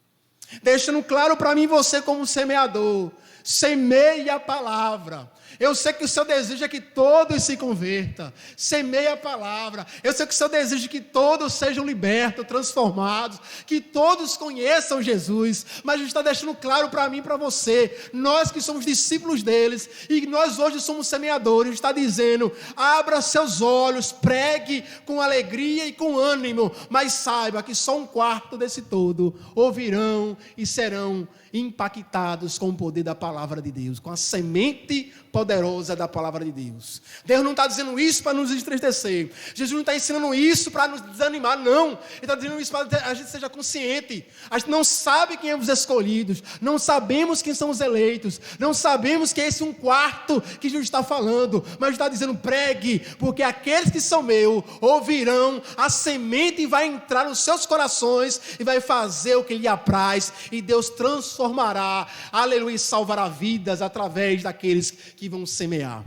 Deixando claro para mim, você como semeador, semeie a palavra. Eu sei que o seu desejo é que todos se convertam. Semeie a palavra. Eu sei que o seu desejo é que todos sejam libertos, transformados, que todos conheçam Jesus. Mas Jesus está deixando claro para mim e para você, nós que somos discípulos deles, e nós hoje somos semeadores, está dizendo, abra seus olhos, pregue com alegria e com ânimo, mas saiba que só um quarto desse todo ouvirão e serão impactados com o poder da palavra de Deus, com a semente poderosa da palavra de Deus. Deus não está dizendo isso para nos entristecer. Jesus não está ensinando isso para nos desanimar, não. Ele está dizendo isso para que a gente seja consciente. A gente não sabe quem é os escolhidos, não sabemos quem são os eleitos, não sabemos que é esse um quarto que Jesus está falando, mas está dizendo, pregue, porque aqueles que são meus ouvirão, a semente vai entrar nos seus corações e vai fazer o que lhe apraz, e Deus transformará, aleluia, e salvará vidas através daqueles que vão semear.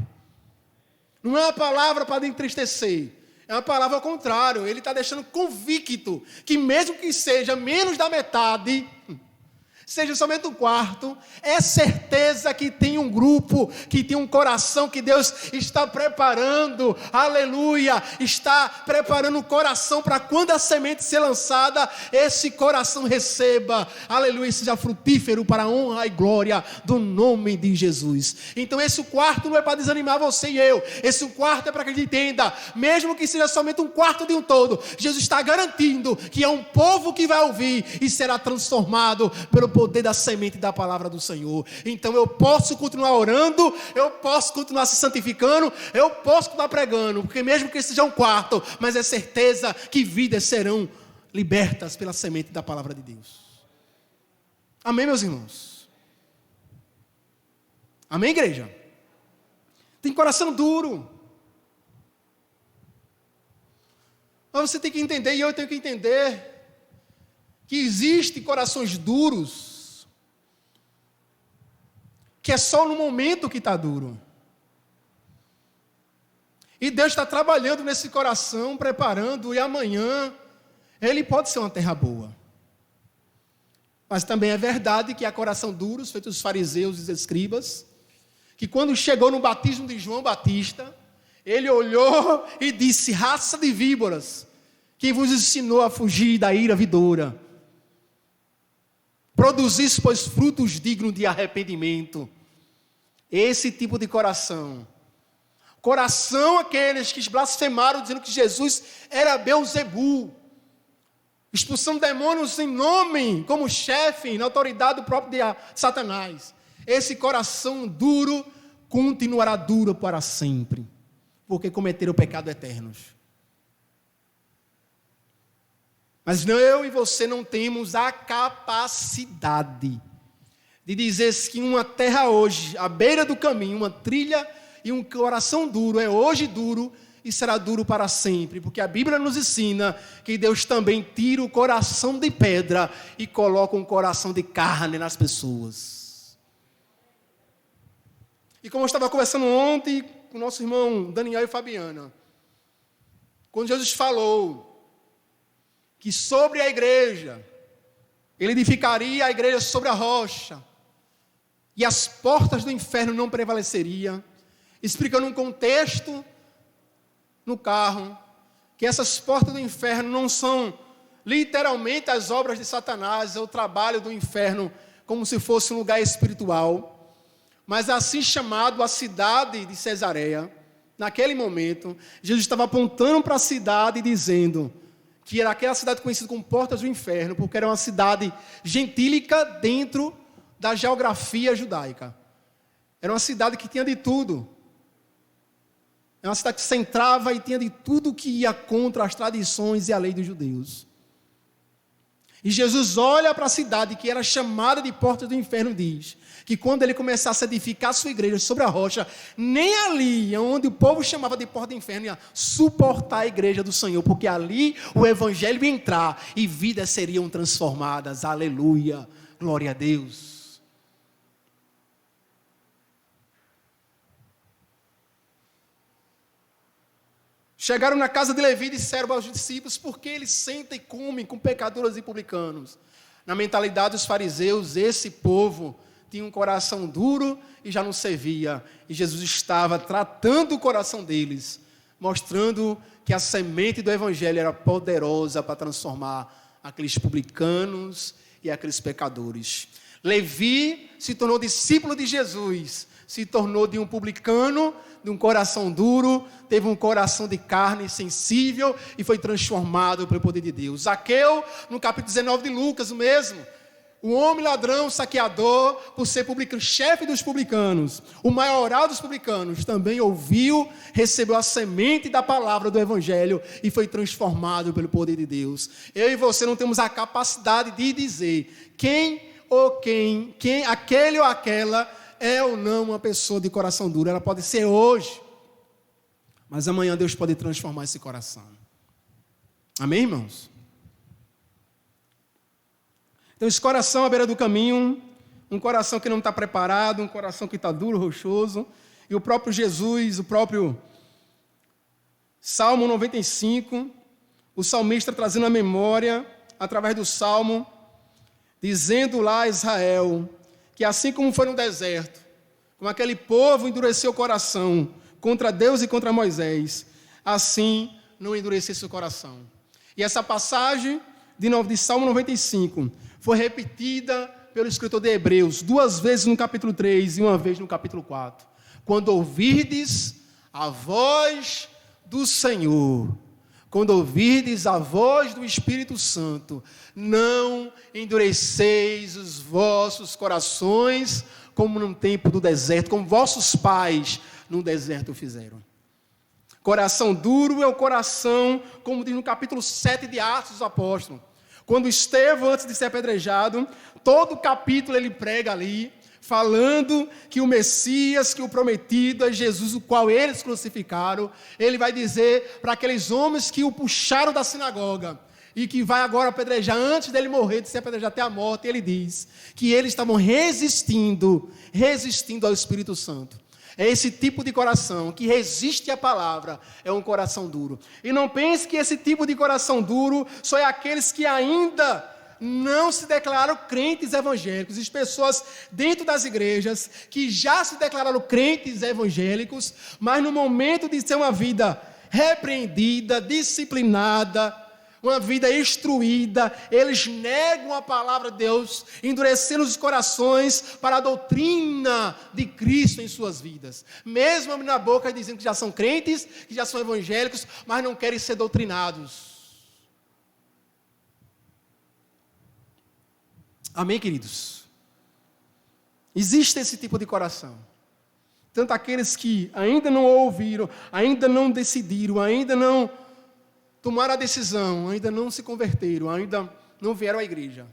Não é uma palavra para entristecer, é uma palavra ao contrário. Ele está deixando convicto que mesmo que seja menos da metade, seja somente um quarto, é certeza que tem um grupo, que tem um coração que Deus está preparando, aleluia, está preparando o coração para quando a semente ser lançada, esse coração receba, aleluia, seja frutífero para a honra e glória do nome de Jesus. Então esse quarto não é para desanimar você e eu, esse quarto é para que a gente entenda, mesmo que seja somente um quarto de um todo, Jesus está garantindo que é um povo que vai ouvir e será transformado pelo poder da semente da palavra do Senhor. Então eu posso continuar orando, eu posso continuar se santificando, eu posso continuar pregando, porque mesmo que seja um quarto, mas é certeza que vidas serão libertas pela semente da palavra de Deus. Amém, meus irmãos? Amém, igreja? Tem coração duro. Mas você tem que entender, e eu tenho que entender, que existem corações duros, que é só no momento que está duro. E Deus está trabalhando nesse coração, preparando, e amanhã ele pode ser uma terra boa. Mas também é verdade que há coração duros, feito os fariseus e os escribas, que quando chegou no batismo de João Batista, ele olhou e disse: raça de víboras, quem vos ensinou a fugir da ira vindoura? Produzis, pois, frutos dignos de arrependimento. Esse tipo de coração. Coração aqueles que blasfemaram dizendo que Jesus era Beelzebu, expulsando demônios em nome, como chefe, na autoridade do próprio Satanás. Esse coração duro continuará duro para sempre, porque cometeram o pecado eternos. Mas eu e você não temos a capacidade de dizer que uma terra hoje, à beira do caminho, uma trilha e um coração duro, é hoje duro e será duro para sempre. Porque a Bíblia nos ensina que Deus também tira o coração de pedra e coloca um coração de carne nas pessoas. E como eu estava conversando ontem com o nosso irmão Daniel e Fabiana, quando Jesus falou que sobre a igreja, ele edificaria a igreja sobre a rocha, e as portas do inferno não prevaleceriam, explicando um contexto no carro, que essas portas do inferno não são literalmente as obras de Satanás, é o trabalho do inferno, como se fosse um lugar espiritual, mas assim chamado a cidade de Cesareia. Naquele momento, Jesus estava apontando para a cidade e dizendo que era aquela cidade conhecida como Portas do Inferno, porque era uma cidade gentílica dentro da geografia judaica. Era uma cidade que tinha de tudo. Era uma cidade que se entrava e tinha de tudo que ia contra as tradições e a lei dos judeus. E Jesus olha para a cidade que era chamada de Portas do Inferno e diz que quando ele começasse a edificar a sua igreja sobre a rocha, nem ali, onde o povo chamava de Porta do Inferno, ia suportar a igreja do Senhor, porque ali o evangelho ia entrar e vidas seriam transformadas. Aleluia, glória a Deus. Chegaram na casa de Levi e disseram aos discípulos: por que eles sentem e comem com pecadores e publicanos? Na mentalidade dos fariseus, esse povo tinha um coração duro e já não servia. E Jesus estava tratando o coração deles, mostrando que a semente do evangelho era poderosa para transformar aqueles publicanos e aqueles pecadores. Levi se tornou discípulo de Jesus, se tornou de um publicano, de um coração duro, teve um coração de carne sensível e foi transformado pelo poder de Deus. Zaqueu, no capítulo 19 de Lucas, o mesmo. O homem ladrão, saqueador, por ser publicano, chefe dos publicanos, o maioral dos publicanos, também ouviu, recebeu a semente da palavra do evangelho e foi transformado pelo poder de Deus. Eu e você não temos a capacidade de dizer aquele ou aquela é ou não uma pessoa de coração duro. Ela pode ser hoje, mas amanhã Deus pode transformar esse coração. Amém, irmãos? Então esse coração à beira do caminho, um coração que não está preparado, um coração que está duro, rochoso, e o próprio Jesus, o próprio Salmo 95, o salmista trazendo a memória, através do Salmo, dizendo lá a Israel que assim como foi no deserto, como aquele povo endureceu o coração contra Deus e contra Moisés, assim não endurecesse o coração. E essa passagem de Salmo 95 foi repetida pelo escritor de Hebreus 2 vezes no capítulo 3 e 1 vez no capítulo 4. Quando ouvirdes a voz do Senhor, quando ouvirdes a voz do Espírito Santo, não endureceis os vossos corações como no tempo do deserto, como vossos pais no deserto fizeram. Coração duro é o coração, como diz no capítulo 7 de Atos dos Apóstolos. Quando Estevão, antes de ser apedrejado, todo o capítulo ele prega ali, falando que o Messias, que o prometido é Jesus, o qual eles crucificaram. Ele vai dizer para aqueles homens que o puxaram da sinagoga e que vai agora apedrejar, antes dele morrer, de ser apedrejado até a morte, ele diz que eles estavam resistindo ao Espírito Santo. É esse tipo de coração que resiste à palavra, é um coração duro. E não pense que esse tipo de coração duro só é aqueles que ainda não se declararam crentes evangélicos. As pessoas dentro das igrejas que já se declararam crentes evangélicos, mas no momento de ser uma vida repreendida, disciplinada, uma vida instruída, eles negam a palavra de Deus, endurecendo os corações para a doutrina de Cristo em suas vidas. Mesmo abrindo a boca dizendo que já são crentes, que já são evangélicos, mas não querem ser doutrinados. Amém, queridos? Existe esse tipo de coração. Tanto aqueles que ainda não ouviram, ainda não decidiram, ainda não tomaram a decisão, ainda não se converteram, ainda não vieram à igreja.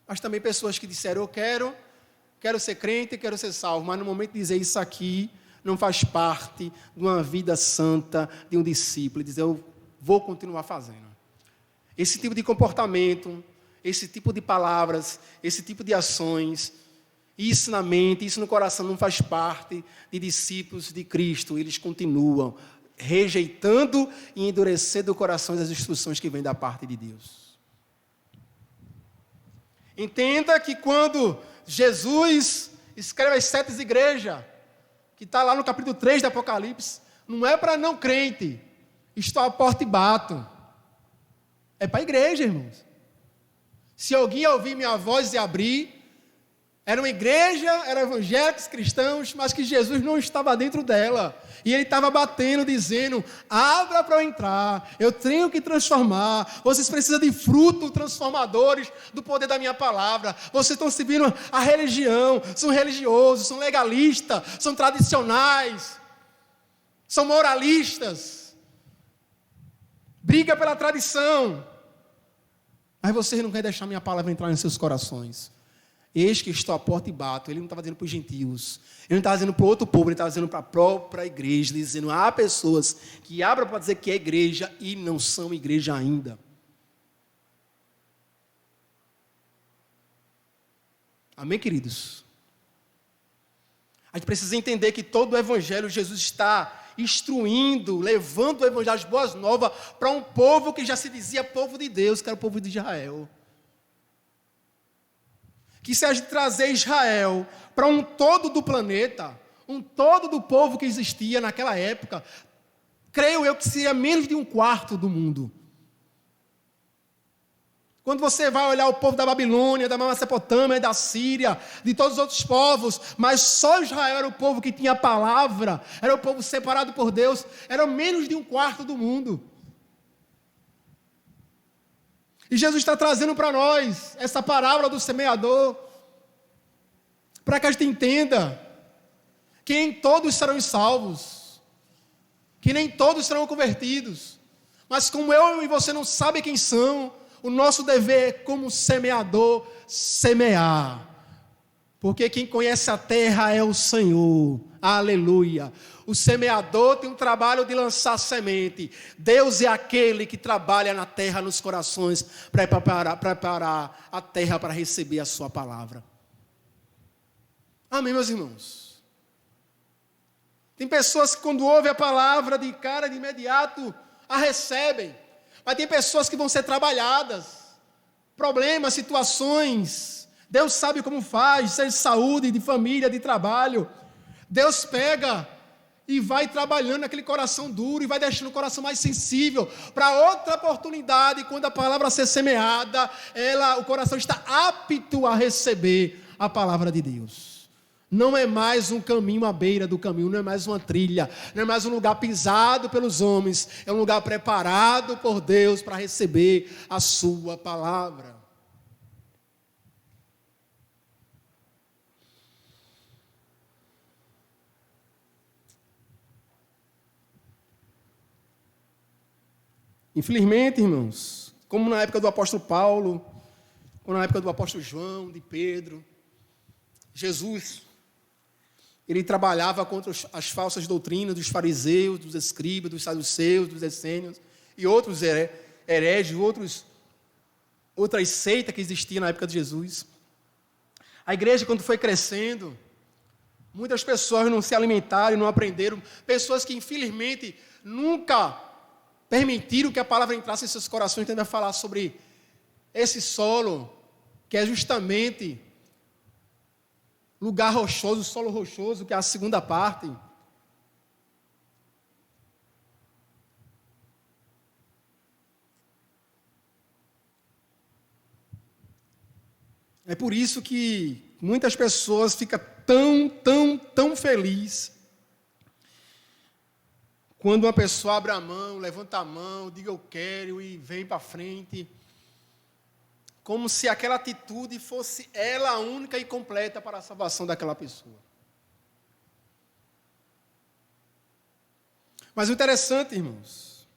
Mas também pessoas que disseram, eu quero ser crente, quero ser salvo, mas no momento de dizer isso aqui, não faz parte de uma vida santa, de um discípulo, e dizer, eu vou continuar fazendo. Esse tipo de comportamento, esse tipo de palavras, esse tipo de ações, isso na mente, isso no coração não faz parte de discípulos de Cristo. Eles continuam rejeitando e endurecendo o coração das instruções que vêm da parte de Deus. Entenda que quando Jesus escreve as 7 igrejas, que está lá no capítulo 3 do Apocalipse, não é para não crente, estou à porta e bato. É para a igreja, irmãos. Se alguém ouvir minha voz e abrir, era uma igreja, eram evangélicos, cristãos, mas que Jesus não estava dentro dela. E ele estava batendo, dizendo, abra para eu entrar, eu tenho que transformar, vocês precisam de frutos transformadores do poder da minha palavra. Vocês estão seguindo a religião, são religiosos, são legalistas, são tradicionais, são moralistas, briga pela tradição. Mas vocês não querem deixar minha palavra entrar em seus corações. Eis que estou à porta e bato. Ele não estava dizendo para os gentios. Ele não estava dizendo para outro povo. Ele estava dizendo para a própria igreja. Dizendo, há pessoas que abrem para dizer que é igreja e não são igreja ainda. Amém, queridos? A gente precisa entender que todo o evangelho, Jesus está instruindo, levando o evangelho, as boas novas, para um povo que já se dizia povo de Deus, que era o povo de Israel. Que se a gente trazer Israel para um todo do planeta, um todo do povo que existia naquela época, creio eu que seria menos de 1/4 do mundo. Quando você vai olhar o povo da Babilônia, da Mesopotâmia, da Síria, de todos os outros povos, mas só Israel era o povo que tinha a palavra, era o povo separado por Deus, era menos de 1/4 do mundo. E Jesus está trazendo para nós essa parábola do semeador, para que a gente entenda que nem todos serão salvos, que nem todos serão convertidos, mas como eu e você não sabem quem são, o nosso dever é, como semeador, semear. Porque quem conhece a terra é o Senhor. Aleluia. O semeador tem um trabalho de lançar semente. Deus é aquele que trabalha na terra, nos corações, para preparar a terra para receber a sua palavra. Amém, meus irmãos? Tem pessoas que quando ouvem a palavra de cara, de imediato, a recebem. Mas tem pessoas que vão ser trabalhadas. Problemas, situações, Deus sabe como faz, seja de saúde, de família, de trabalho. Deus pega e vai trabalhando aquele coração duro e vai deixando o coração mais sensível para outra oportunidade, quando a palavra ser semeada, o coração está apto a receber a palavra de Deus. Não é mais um caminho à beira do caminho, não é mais uma trilha, não é mais um lugar pisado pelos homens, é um lugar preparado por Deus para receber a sua palavra. Infelizmente, irmãos, como na época do apóstolo Paulo, como na época do apóstolo João, de Pedro, Jesus, ele trabalhava contra as falsas doutrinas dos fariseus, dos escribas, dos saduceus, dos essênios e outros hereges, outras seitas que existiam na época de Jesus. A igreja, quando foi crescendo, muitas pessoas não se alimentaram, não aprenderam, pessoas que infelizmente nunca permitiram que a palavra entrasse em seus corações. Então, vai falar sobre esse solo, que é justamente lugar rochoso, solo rochoso, que é a segunda parte. É por isso que muitas pessoas ficam tão felizes quando uma pessoa abre a mão, levanta a mão, diga eu quero e vem para frente, como se aquela atitude fosse ela a única e completa para a salvação daquela pessoa. Mas o interessante, irmãos,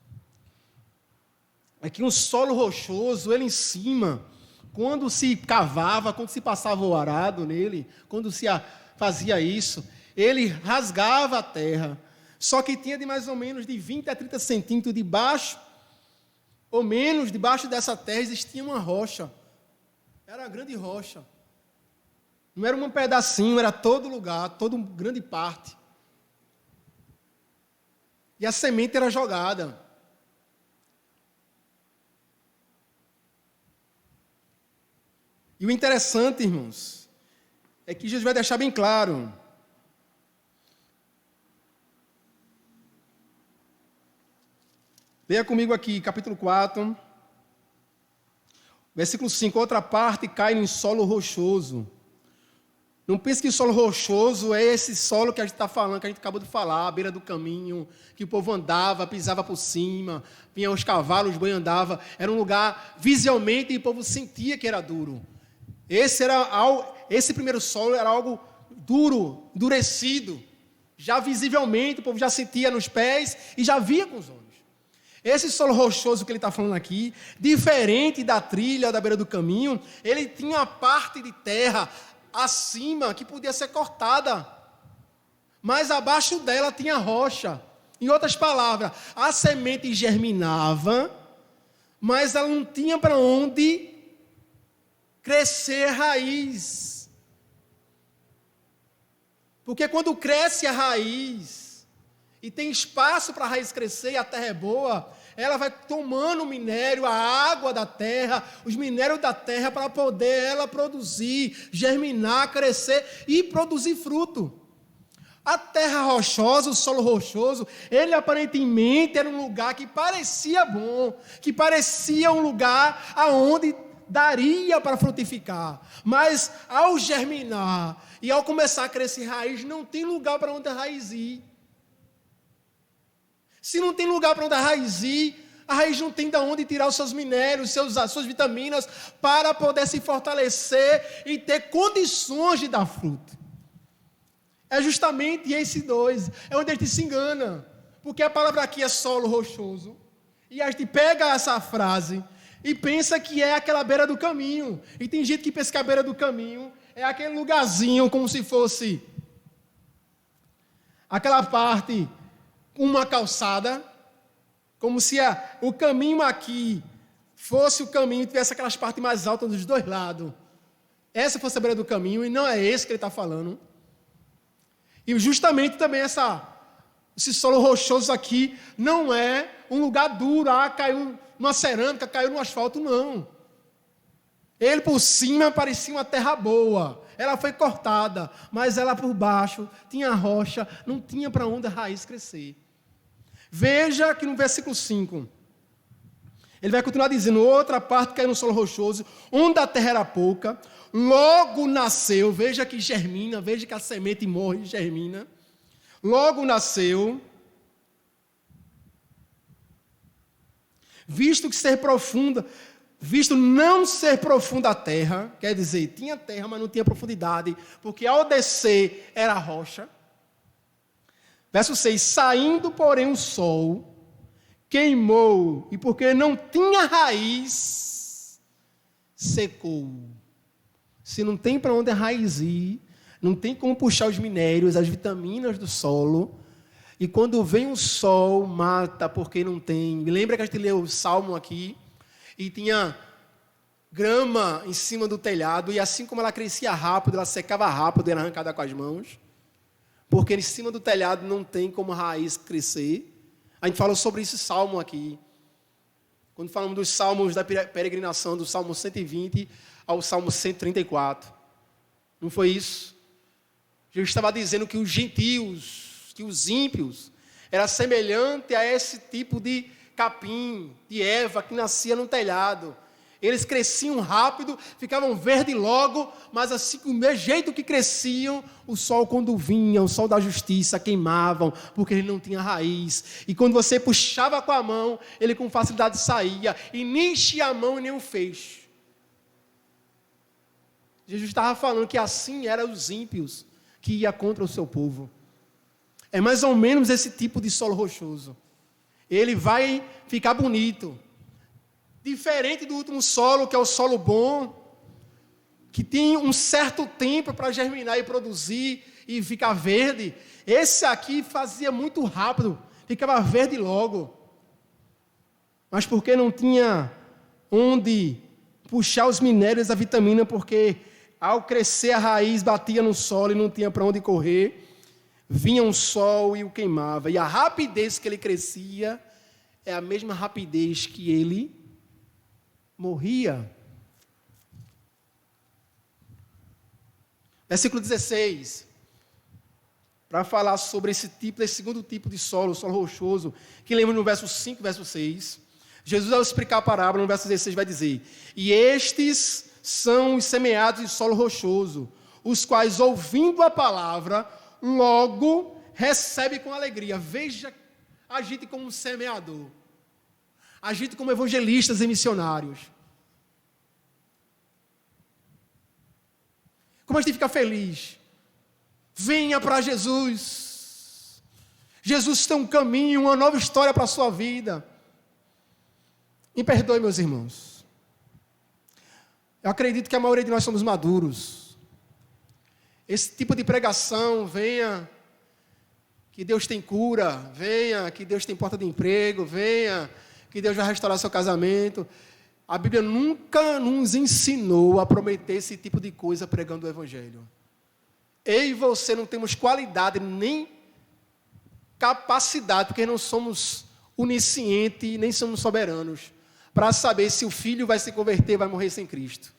é que um solo rochoso, ele em cima, quando se cavava, quando se passava o arado nele, quando se fazia isso, ele rasgava a terra. Só que tinha de mais ou menos de 20 a 30 centímetros debaixo, ou menos, debaixo dessa terra existia uma rocha. Era uma grande rocha. Não era um pedacinho, era todo lugar, toda grande parte. E a semente era jogada. E o interessante, irmãos, é que Jesus vai deixar bem claro. Leia comigo aqui, capítulo 4, versículo 5. Outra parte cai em solo rochoso. Não pense que solo rochoso é esse solo que a gente está falando, que a gente acabou de falar, à beira do caminho, que o povo andava, pisava por cima, vinha os cavalos, os boi andava. Era um lugar, visualmente, o povo sentia que era duro. Esse primeiro solo era algo duro, endurecido. Já visivelmente, o povo já sentia nos pés e já via com os olhos. Esse solo rochoso que ele está falando aqui, diferente da trilha da beira do caminho, ele tinha uma parte de terra acima que podia ser cortada, mas abaixo dela tinha rocha. Em outras palavras, a semente germinava, mas ela não tinha para onde crescer raiz. Porque quando cresce a raiz, e tem espaço para a raiz crescer e a terra é boa, ela vai tomando o minério, a água da terra, os minérios da terra para poder ela produzir, germinar, crescer e produzir fruto. A terra rochosa, o solo rochoso, ele aparentemente era um lugar que parecia bom, que parecia um lugar aonde daria para frutificar. Mas ao germinar e ao começar a crescer raiz, não tem lugar para onde a raiz ir. Se não tem lugar para onde a raiz não tem de onde tirar os seus minérios, as suas vitaminas, para poder se fortalecer e ter condições de dar fruto. É justamente esse dois, é onde a gente se engana, porque a palavra aqui é solo rochoso, e a gente pega essa frase e pensa que é aquela beira do caminho, e tem gente que pensa que a beira do caminho é aquele lugarzinho como se fosse aquela parte, uma calçada, como se o caminho aqui fosse o caminho e tivesse aquelas partes mais altas dos dois lados. Essa fosse a beira do caminho, e não é esse que ele está falando. E justamente também esse solo rochoso aqui não é um lugar duro, caiu numa cerâmica, caiu no asfalto, não. Ele por cima parecia uma terra boa. Ela foi cortada, mas ela por baixo tinha rocha, não tinha para onde a raiz crescer. Veja que no versículo 5, ele vai continuar dizendo: outra parte caiu no solo rochoso, onde a terra era pouca, logo nasceu. Veja que germina, veja que a semente morre e germina. Logo nasceu, visto não ser profunda a terra, quer dizer, tinha terra, mas não tinha profundidade, porque ao descer era rocha. Verso 6, saindo, porém, o sol, queimou, e porque não tinha raiz, secou. Se não tem para onde a raiz ir, não tem como puxar os minérios, as vitaminas do solo, e quando vem o sol, mata, porque não tem. Me lembra que a gente leu o Salmo aqui, e tinha grama em cima do telhado, e assim como ela crescia rápido, ela secava rápido, era arrancada com as mãos, porque em cima do telhado não tem como a raiz crescer. A gente falou sobre esse salmo aqui, quando falamos dos salmos da peregrinação, do Salmo 120 ao Salmo 134. Não foi isso? Jesus estava dizendo que os gentios, que os ímpios, era semelhante a esse tipo de capim, de erva que nascia no telhado. Eles cresciam rápido, ficavam verdes logo, mas assim, do mesmo jeito que cresciam, o sol quando vinha, o sol da justiça, queimavam, porque ele não tinha raiz. E quando você puxava com a mão, ele com facilidade saía, e nem enchia a mão e nem o feixe. Jesus estava falando que assim eram os ímpios, que ia contra o seu povo. É mais ou menos esse tipo de solo rochoso. Ele vai ficar bonito. Diferente do último solo, que é o solo bom, que tem um certo tempo para germinar e produzir e ficar verde. Esse aqui fazia muito rápido, ficava verde logo. Mas porque não tinha onde puxar os minérios, a vitamina, porque ao crescer a raiz batia no solo e não tinha para onde correr, vinha um sol e o queimava. E a rapidez que ele crescia é a mesma rapidez que ele morria. Versículo 16. Para falar sobre esse segundo tipo de solo, o solo rochoso, que lembra no verso 5, verso 6. Jesus, ao explicar a parábola, no verso 16, vai dizer: e estes são os semeados em solo rochoso, os quais, ouvindo a palavra, logo recebem com alegria. Veja, a gente como um semeador. A gente como evangelistas e missionários. Como a gente fica feliz. Venha para Jesus. Jesus tem um caminho, uma nova história para a sua vida. Me perdoe, meus irmãos. Eu acredito que a maioria de nós somos maduros. Esse tipo de pregação, venha, que Deus tem cura, venha, que Deus tem porta de emprego, venha, que Deus vai restaurar seu casamento. A Bíblia nunca nos ensinou a prometer esse tipo de coisa pregando o Evangelho. Eu e você não temos qualidade nem capacidade, porque não somos oniscientes, nem somos soberanos, para saber se o filho vai se converter, vai morrer sem Cristo.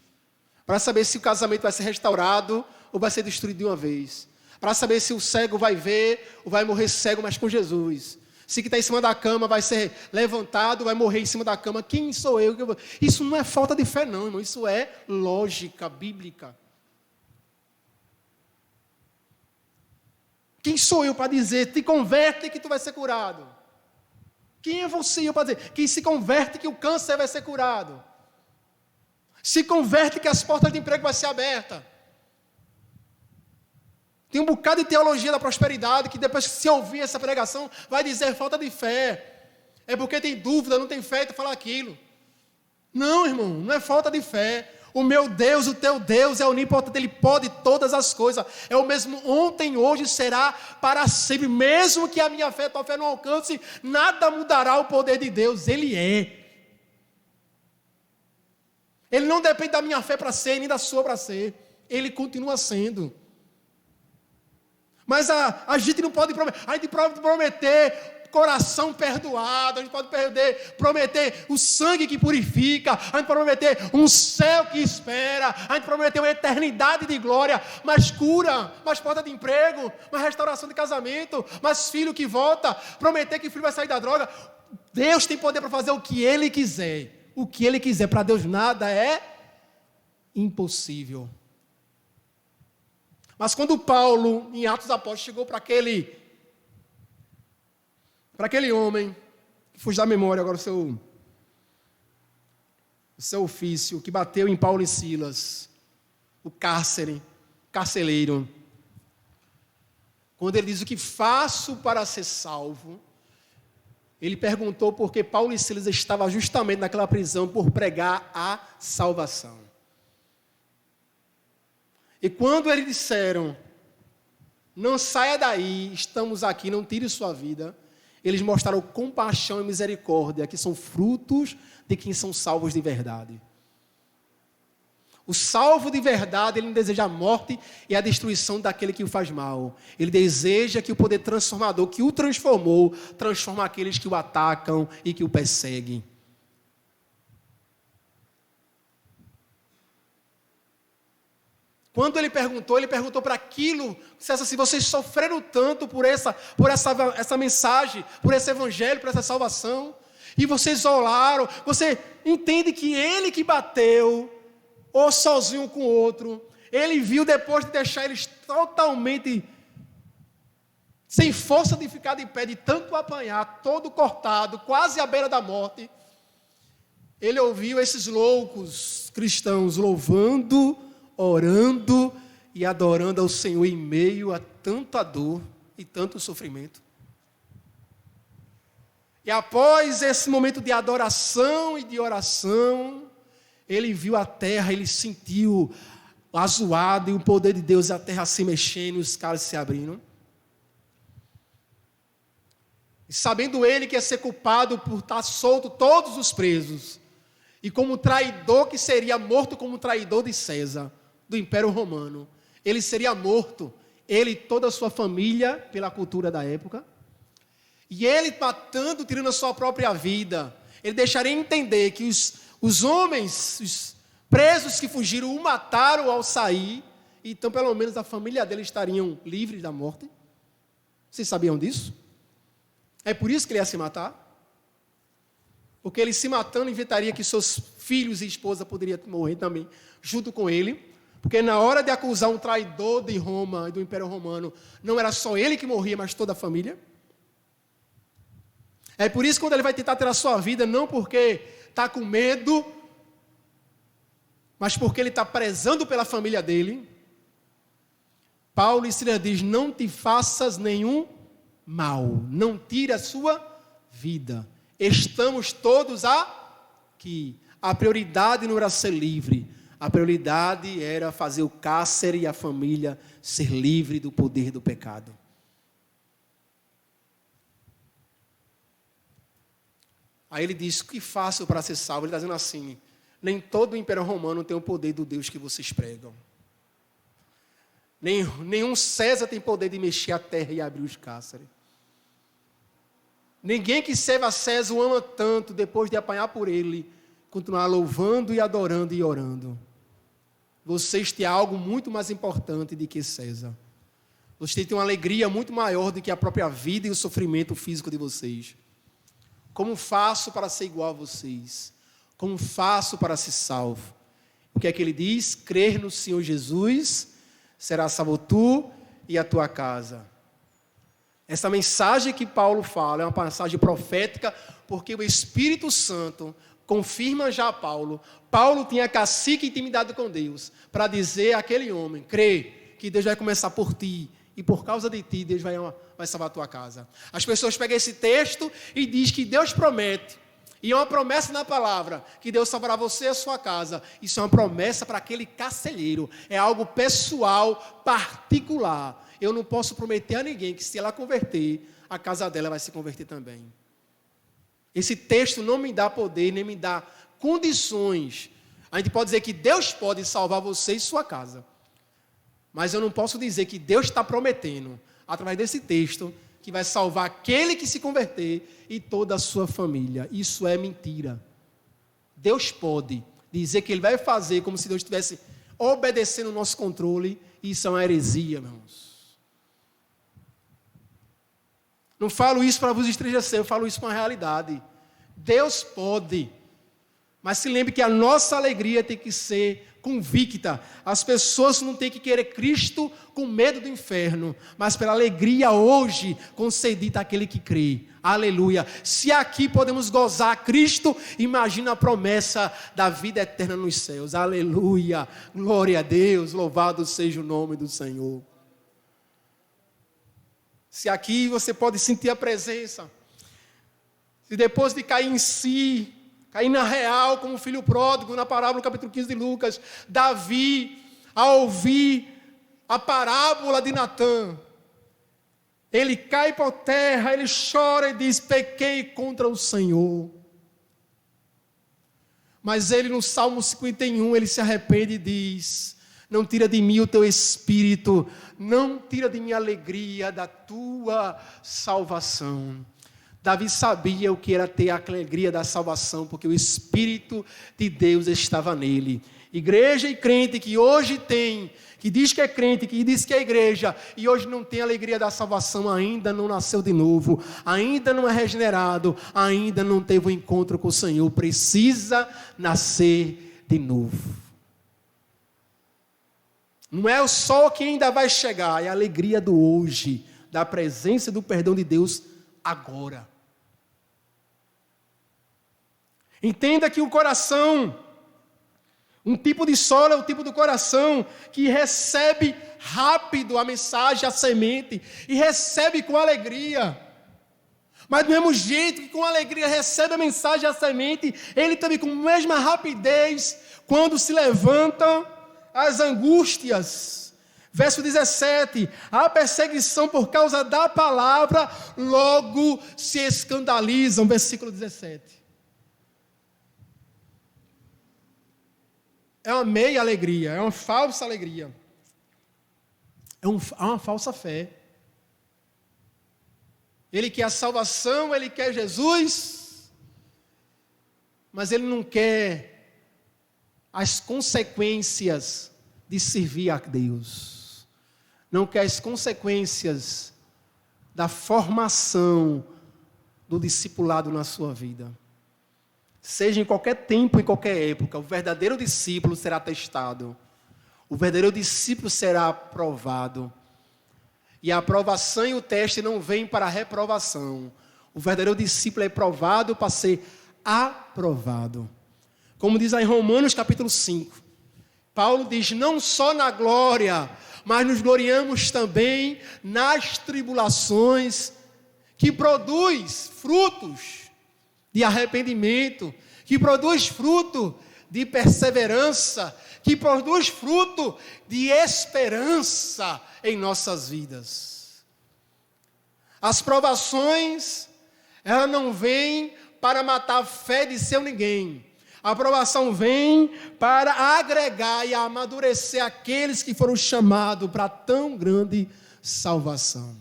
Para saber se o casamento vai ser restaurado ou vai ser destruído de uma vez. Para saber se o cego vai ver ou vai morrer cego, mas com Jesus. Se que está em cima da cama vai ser levantado, vai morrer em cima da cama. Quem sou eu? Isso não é falta de fé, não, irmão. Isso é lógica bíblica. Quem sou eu para dizer, te converte que tu vai ser curado? Quem é você para dizer, que se converte que o câncer vai ser curado? Se converte que as portas de emprego vai ser abertas? Tem um bocado de teologia da prosperidade que depois que se ouvir essa pregação vai dizer falta de fé. É porque tem dúvida, não tem fé, tu fala aquilo. Não, irmão, não é falta de fé. O meu Deus, o teu Deus é onipotente, Ele pode todas as coisas. É o mesmo ontem, hoje, será para sempre. Mesmo que a minha fé, tua fé não alcance, nada mudará o poder de Deus. Ele é. Ele não depende da minha fé para ser, nem da sua para ser. Ele continua sendo. Mas a gente não pode prometer. A gente pode prometer coração perdoado, a gente pode prometer o sangue que purifica, a gente pode prometer um céu que espera, a gente prometer uma eternidade de glória, mais cura, mais porta de emprego, mais restauração de casamento, mais filho que volta, prometer que o filho vai sair da droga. Deus tem poder para fazer o que Ele quiser. O que Ele quiser. Para Deus nada é impossível. Mas quando Paulo, em Atos dos Apóstolos, chegou para aquele homem, que fugiu da memória agora o seu ofício, que bateu em Paulo e Silas, o carcereiro, quando ele diz: o que faço para ser salvo? Ele perguntou porque Paulo e Silas estavam justamente naquela prisão por pregar a salvação. E quando eles disseram: não saia daí, estamos aqui, não tire sua vida, eles mostraram compaixão e misericórdia, que são frutos de quem são salvos de verdade. O salvo de verdade, ele não deseja a morte e a destruição daquele que o faz mal. Ele deseja que o poder transformador que o transformou, transforma aqueles que o atacam e que o perseguem. Quando ele perguntou para aquilo, dissesse assim: vocês sofreram tanto por essa mensagem, por esse evangelho, por essa salvação, e vocês olaram, você entende que ele que bateu, ou sozinho com o outro, ele viu depois de deixar eles totalmente sem força de ficar de pé, de tanto apanhar, todo cortado, quase à beira da morte, ele ouviu esses loucos cristãos louvando, orando e adorando ao Senhor em meio a tanta dor e tanto sofrimento. E após esse momento de adoração e de oração, ele viu a terra, ele sentiu a zoada e o poder de Deus, a terra se mexendo e os caras se abrindo. E sabendo ele que ia ser culpado por estar solto todos os presos, e como traidor que seria morto como traidor de César, do Império Romano, ele seria morto, ele e toda a sua família, pela cultura da época, e ele matando, tirando a sua própria vida, ele deixaria entender que os homens, os presos que fugiram, o mataram ao sair, então pelo menos a família dele estariam livres da morte. Vocês sabiam disso? É por isso que ele ia se matar? Porque ele se matando inventaria que seus filhos e esposa poderiam morrer também, junto com ele, porque na hora de acusar um traidor de Roma e do Império Romano, não era só ele que morria, mas toda a família. É por isso que quando ele vai tentar tirar a sua vida, não porque está com medo, mas porque ele está prezando pela família dele, Paulo e Silas diz: não te faças nenhum mal, não tire a sua vida, estamos todos aqui. A prioridade não era ser livre, a prioridade era fazer o cárcere e a família ser livre do poder do pecado. Aí ele diz: o que faço para ser salvo? Ele está dizendo assim: nem todo o Império Romano tem o poder do Deus que vocês pregam. Nenhum César tem poder de mexer a terra e abrir os cárceres. Ninguém que serve a César o ama tanto, depois de apanhar por ele, continuar louvando e adorando e orando. Vocês têm algo muito mais importante do que César. Vocês têm uma alegria muito maior do que a própria vida e o sofrimento físico de vocês. Como faço para ser igual a vocês? Como faço para ser salvo? O que é que ele diz? Crer no Senhor Jesus, será salvo tu e a tua casa. Essa mensagem que Paulo fala é uma passagem profética, porque o Espírito Santo confirma já a Paulo. Paulo tinha cacique e intimidade com Deus, para dizer àquele homem: crê que Deus vai começar por ti, e por causa de ti Deus vai salvar a tua casa. As pessoas pegam esse texto e dizem que Deus promete, e é uma promessa na palavra, que Deus salvará você e a sua casa. Isso é uma promessa para aquele carcereiro, é algo pessoal, particular. Eu não posso prometer a ninguém que se ela converter, a casa dela vai se converter também. Esse texto não me dá poder, nem me dá condições. A gente pode dizer que Deus pode salvar você e sua casa, mas eu não posso dizer que Deus está prometendo, através desse texto, que vai salvar aquele que se converter e toda a sua família. Isso é mentira. Deus pode dizer que Ele vai fazer como se Deus estivesse obedecendo o nosso controle. Isso é uma heresia, meus irmãos. Não falo isso para vos estremecer, eu falo isso com a realidade. Deus pode, mas se lembre que a nossa alegria tem que ser convicta. As pessoas não têm que querer Cristo com medo do inferno, mas pela alegria hoje concedida àquele que crê. Aleluia. Se aqui podemos gozar Cristo, imagina a promessa da vida eterna nos céus. Aleluia. Glória a Deus. Louvado seja o nome do Senhor. Se aqui você pode sentir a presença, se depois de cair em si, cair na real como filho pródigo, na parábola, capítulo 15 de Lucas, Davi, ao ouvir a parábola de Natã, ele cai por terra, ele chora e diz: pequei contra o Senhor. Mas ele no Salmo 51, ele se arrepende e diz: não tira de mim o teu espírito, não tira de mim a alegria da tua salvação. Davi sabia o que era ter a alegria da salvação, porque o Espírito de Deus estava nele. Igreja e crente que hoje tem, que diz que é crente, que diz que é igreja, e hoje não tem a alegria da salvação, ainda não nasceu de novo, ainda não é regenerado, ainda não teve um encontro com o Senhor, precisa nascer de novo. Não é o sol que ainda vai chegar, é a alegria do hoje, da presença e do perdão de Deus agora. Entenda que o coração, um tipo de sol é o tipo do coração que recebe rápido a mensagem, a semente, e recebe com alegria. Mas do mesmo jeito que com alegria recebe a mensagem, a semente, ele também com a mesma rapidez, quando se levanta as angústias. Verso 17, a perseguição por causa da palavra, logo se escandalizam. Versículo 17. É uma meia alegria, é uma falsa alegria. É uma falsa fé. Ele quer a salvação, ele quer Jesus, mas ele não quer as consequências de servir a Deus. Não quer as consequências da formação do discipulado na sua vida. Seja em qualquer tempo, em qualquer época, o verdadeiro discípulo será testado. O verdadeiro discípulo será aprovado. E a aprovação e o teste não vêm para a reprovação. O verdadeiro discípulo é provado para ser aprovado. Como diz aí em Romanos capítulo 5. Paulo diz: não só na glória, mas nos gloriamos também nas tribulações, que produz frutos de arrependimento, que produz fruto de perseverança, que produz fruto de esperança em nossas vidas. As provações, elas não vêm para matar a fé de seu ninguém. A provação vem para agregar e amadurecer aqueles que foram chamados para tão grande salvação.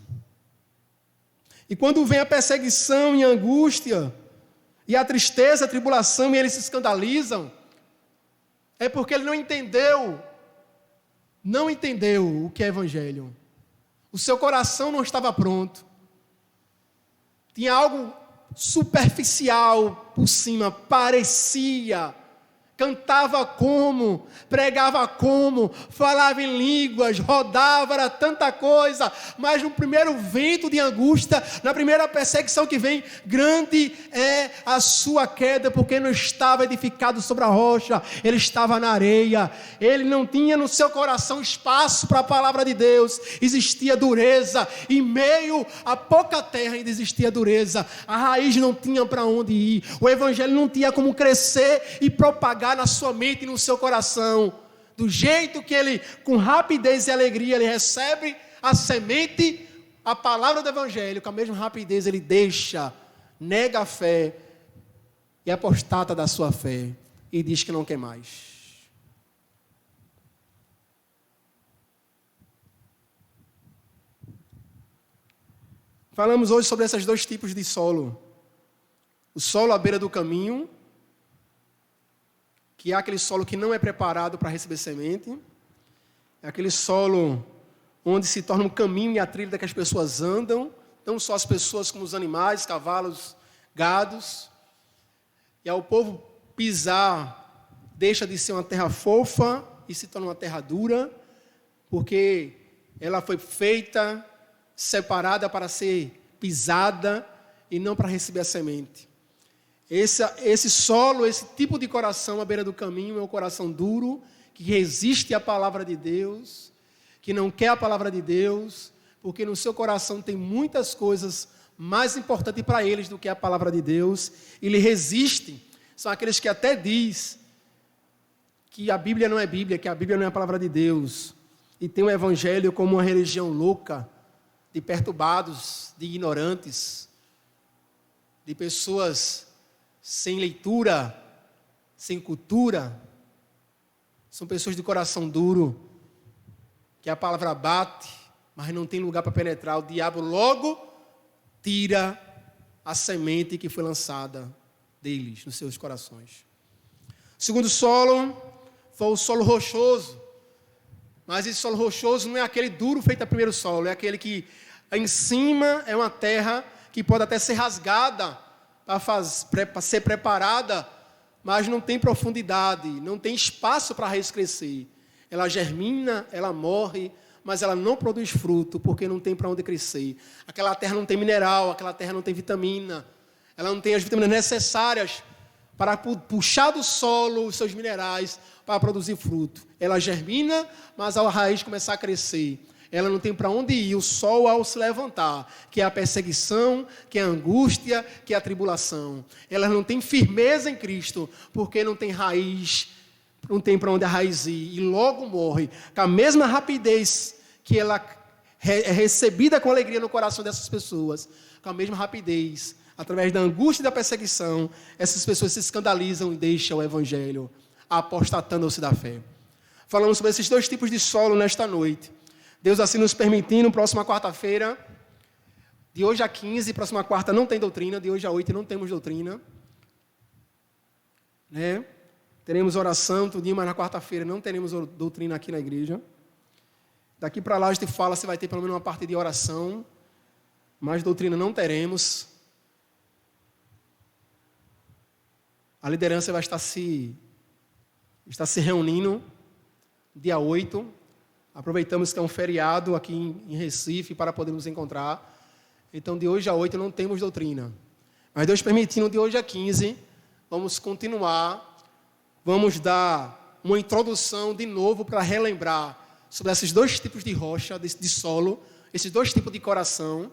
E quando vem a perseguição e a angústia, e a tristeza, a tribulação, e eles se escandalizam, é porque ele não entendeu o que é evangelho. O seu coração não estava pronto. Tinha algo superficial por cima, parecia. Cantava como, pregava como, falava em línguas, rodava, era tanta coisa, mas no primeiro vento de angústia, na primeira perseguição que vem, grande é a sua queda, porque não estava edificado sobre a rocha, ele estava na areia, ele não tinha no seu coração espaço para a palavra de Deus, existia dureza, em meio a pouca terra ainda existia dureza, a raiz não tinha para onde ir, o evangelho não tinha como crescer e propagar na sua mente e no seu coração, do jeito que ele, com rapidez e alegria, ele recebe a semente, a palavra do evangelho, com a mesma rapidez ele deixa, nega a fé e apostata da sua fé e diz que não quer mais. Falamos hoje sobre esses dois tipos de solo. O solo à beira do caminho, que é aquele solo que não é preparado para receber semente. É aquele solo onde se torna um caminho e a trilha que as pessoas andam, não só as pessoas como os animais, cavalos, gados. E ao povo pisar, deixa de ser uma terra fofa e se torna uma terra dura, porque ela foi feita, separada para ser pisada e não para receber a semente. Esse solo, esse tipo de coração à beira do caminho é um coração duro, que resiste à palavra de Deus, que não quer a palavra de Deus, porque no seu coração tem muitas coisas mais importantes para eles do que a palavra de Deus. Ele resiste. São aqueles que até diz que a Bíblia não é Bíblia, que a Bíblia não é a palavra de Deus. E tem o Evangelho como uma religião louca, de perturbados, de ignorantes, de pessoas sem leitura, sem cultura. São pessoas de coração duro, que a palavra bate, mas não tem lugar para penetrar. O diabo logo tira a semente que foi lançada deles, nos seus corações. O segundo solo foi o solo rochoso. Mas esse solo rochoso não é aquele duro feito a primeiro solo, é aquele que em cima é uma terra que pode até ser rasgada para ser preparada, mas não tem profundidade, não tem espaço para a raiz crescer. Ela germina, ela morre, mas ela não produz fruto, porque não tem para onde crescer. Aquela terra não tem mineral, aquela terra não tem vitamina, ela não tem as vitaminas necessárias para puxar do solo os seus minerais para produzir fruto. Ela germina, mas a raiz começar a crescer. Ela não tem para onde ir, o sol ao se levantar, que é a perseguição, que é a angústia, que é a tribulação. Ela não tem firmeza em Cristo, porque não tem raiz, não tem para onde a raiz ir, e logo morre, com a mesma rapidez que ela é recebida com alegria no coração dessas pessoas, com a mesma rapidez, através da angústia e da perseguição, essas pessoas se escandalizam e deixam o Evangelho, apostatando-se da fé. Falamos sobre esses dois tipos de solo nesta noite. Deus assim nos permitindo, próxima quarta-feira, de hoje a 15, próxima quarta não tem doutrina, de hoje a 8 não temos doutrina. Né? Teremos oração tudinho, mas na quarta-feira não teremos doutrina aqui na igreja. Daqui para lá a gente fala se vai ter pelo menos uma parte de oração, mas doutrina não teremos. A liderança vai estar se reunindo dia 8. Aproveitamos que é um feriado aqui em Recife para poder nos encontrar. Então, de hoje a 8 não temos doutrina. Mas Deus permitindo, de hoje a 15, vamos continuar. Vamos dar uma introdução de novo para relembrar sobre esses dois tipos de rocha, de solo, esses dois tipos de coração,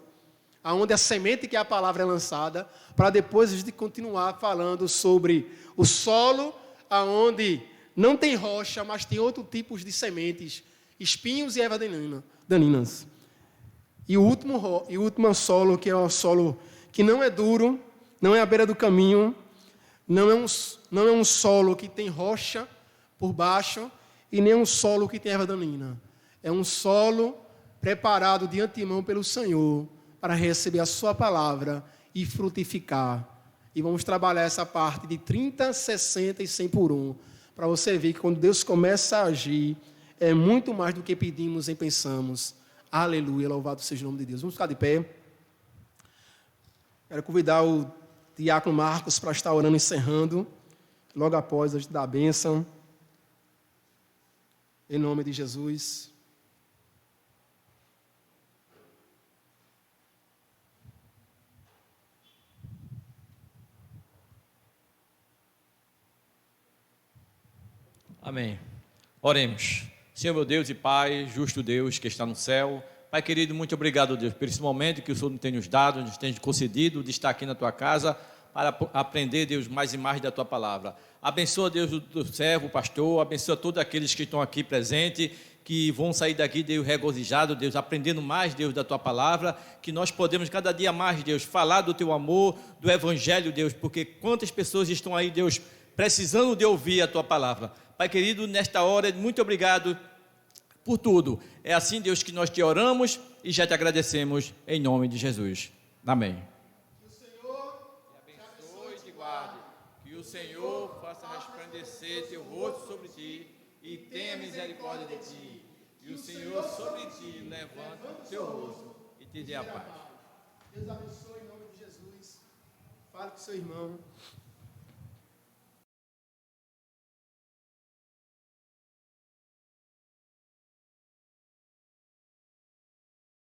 aonde a semente que é a palavra é lançada, para depois a gente continuar falando sobre o solo, aonde não tem rocha, mas tem outros tipos de sementes, espinhos e ervas daninhas. E o último solo, que é o solo que não é duro, não é à beira do caminho, não é um solo que tem rocha por baixo, e nem um solo que tem erva daninha. É um solo preparado de antemão pelo Senhor para receber a sua palavra e frutificar. E vamos trabalhar essa parte de 30, 60 e 100 por 1, para você ver que quando Deus começa a agir, é muito mais do que pedimos e pensamos. Aleluia, louvado seja o nome de Deus. Vamos ficar de pé. Quero convidar o diácono Marcos para estar orando, encerrando. Logo após a gente dar a bênção. Em nome de Jesus. Amém. Oremos. Senhor meu Deus e Pai, justo Deus que está no céu, Pai querido, muito obrigado, Deus, por esse momento que o Senhor nos tem nos dado, nos tem concedido de estar aqui na Tua casa para aprender, Deus, mais e mais da Tua palavra. Abençoa, Deus, o servo, o pastor, abençoa todos aqueles que estão aqui presentes, que vão sair daqui, Deus, regozijados, Deus, aprendendo mais, Deus, da Tua palavra, que nós podemos cada dia mais, Deus, falar do Teu amor, do Evangelho, Deus, porque quantas pessoas estão aí, Deus, precisando de ouvir a Tua palavra. Pai querido, nesta hora, muito obrigado por tudo. É assim, Deus, que nós te oramos e já te agradecemos em nome de Jesus. Amém. Que o Senhor te abençoe e te guarde. Que o Senhor faça resplandecer teu rosto sobre ti e tenha misericórdia de ti. E o Senhor sobre ti levanta o teu rosto e te dê a paz. Deus abençoe em nome de Jesus. Fale com seu irmão.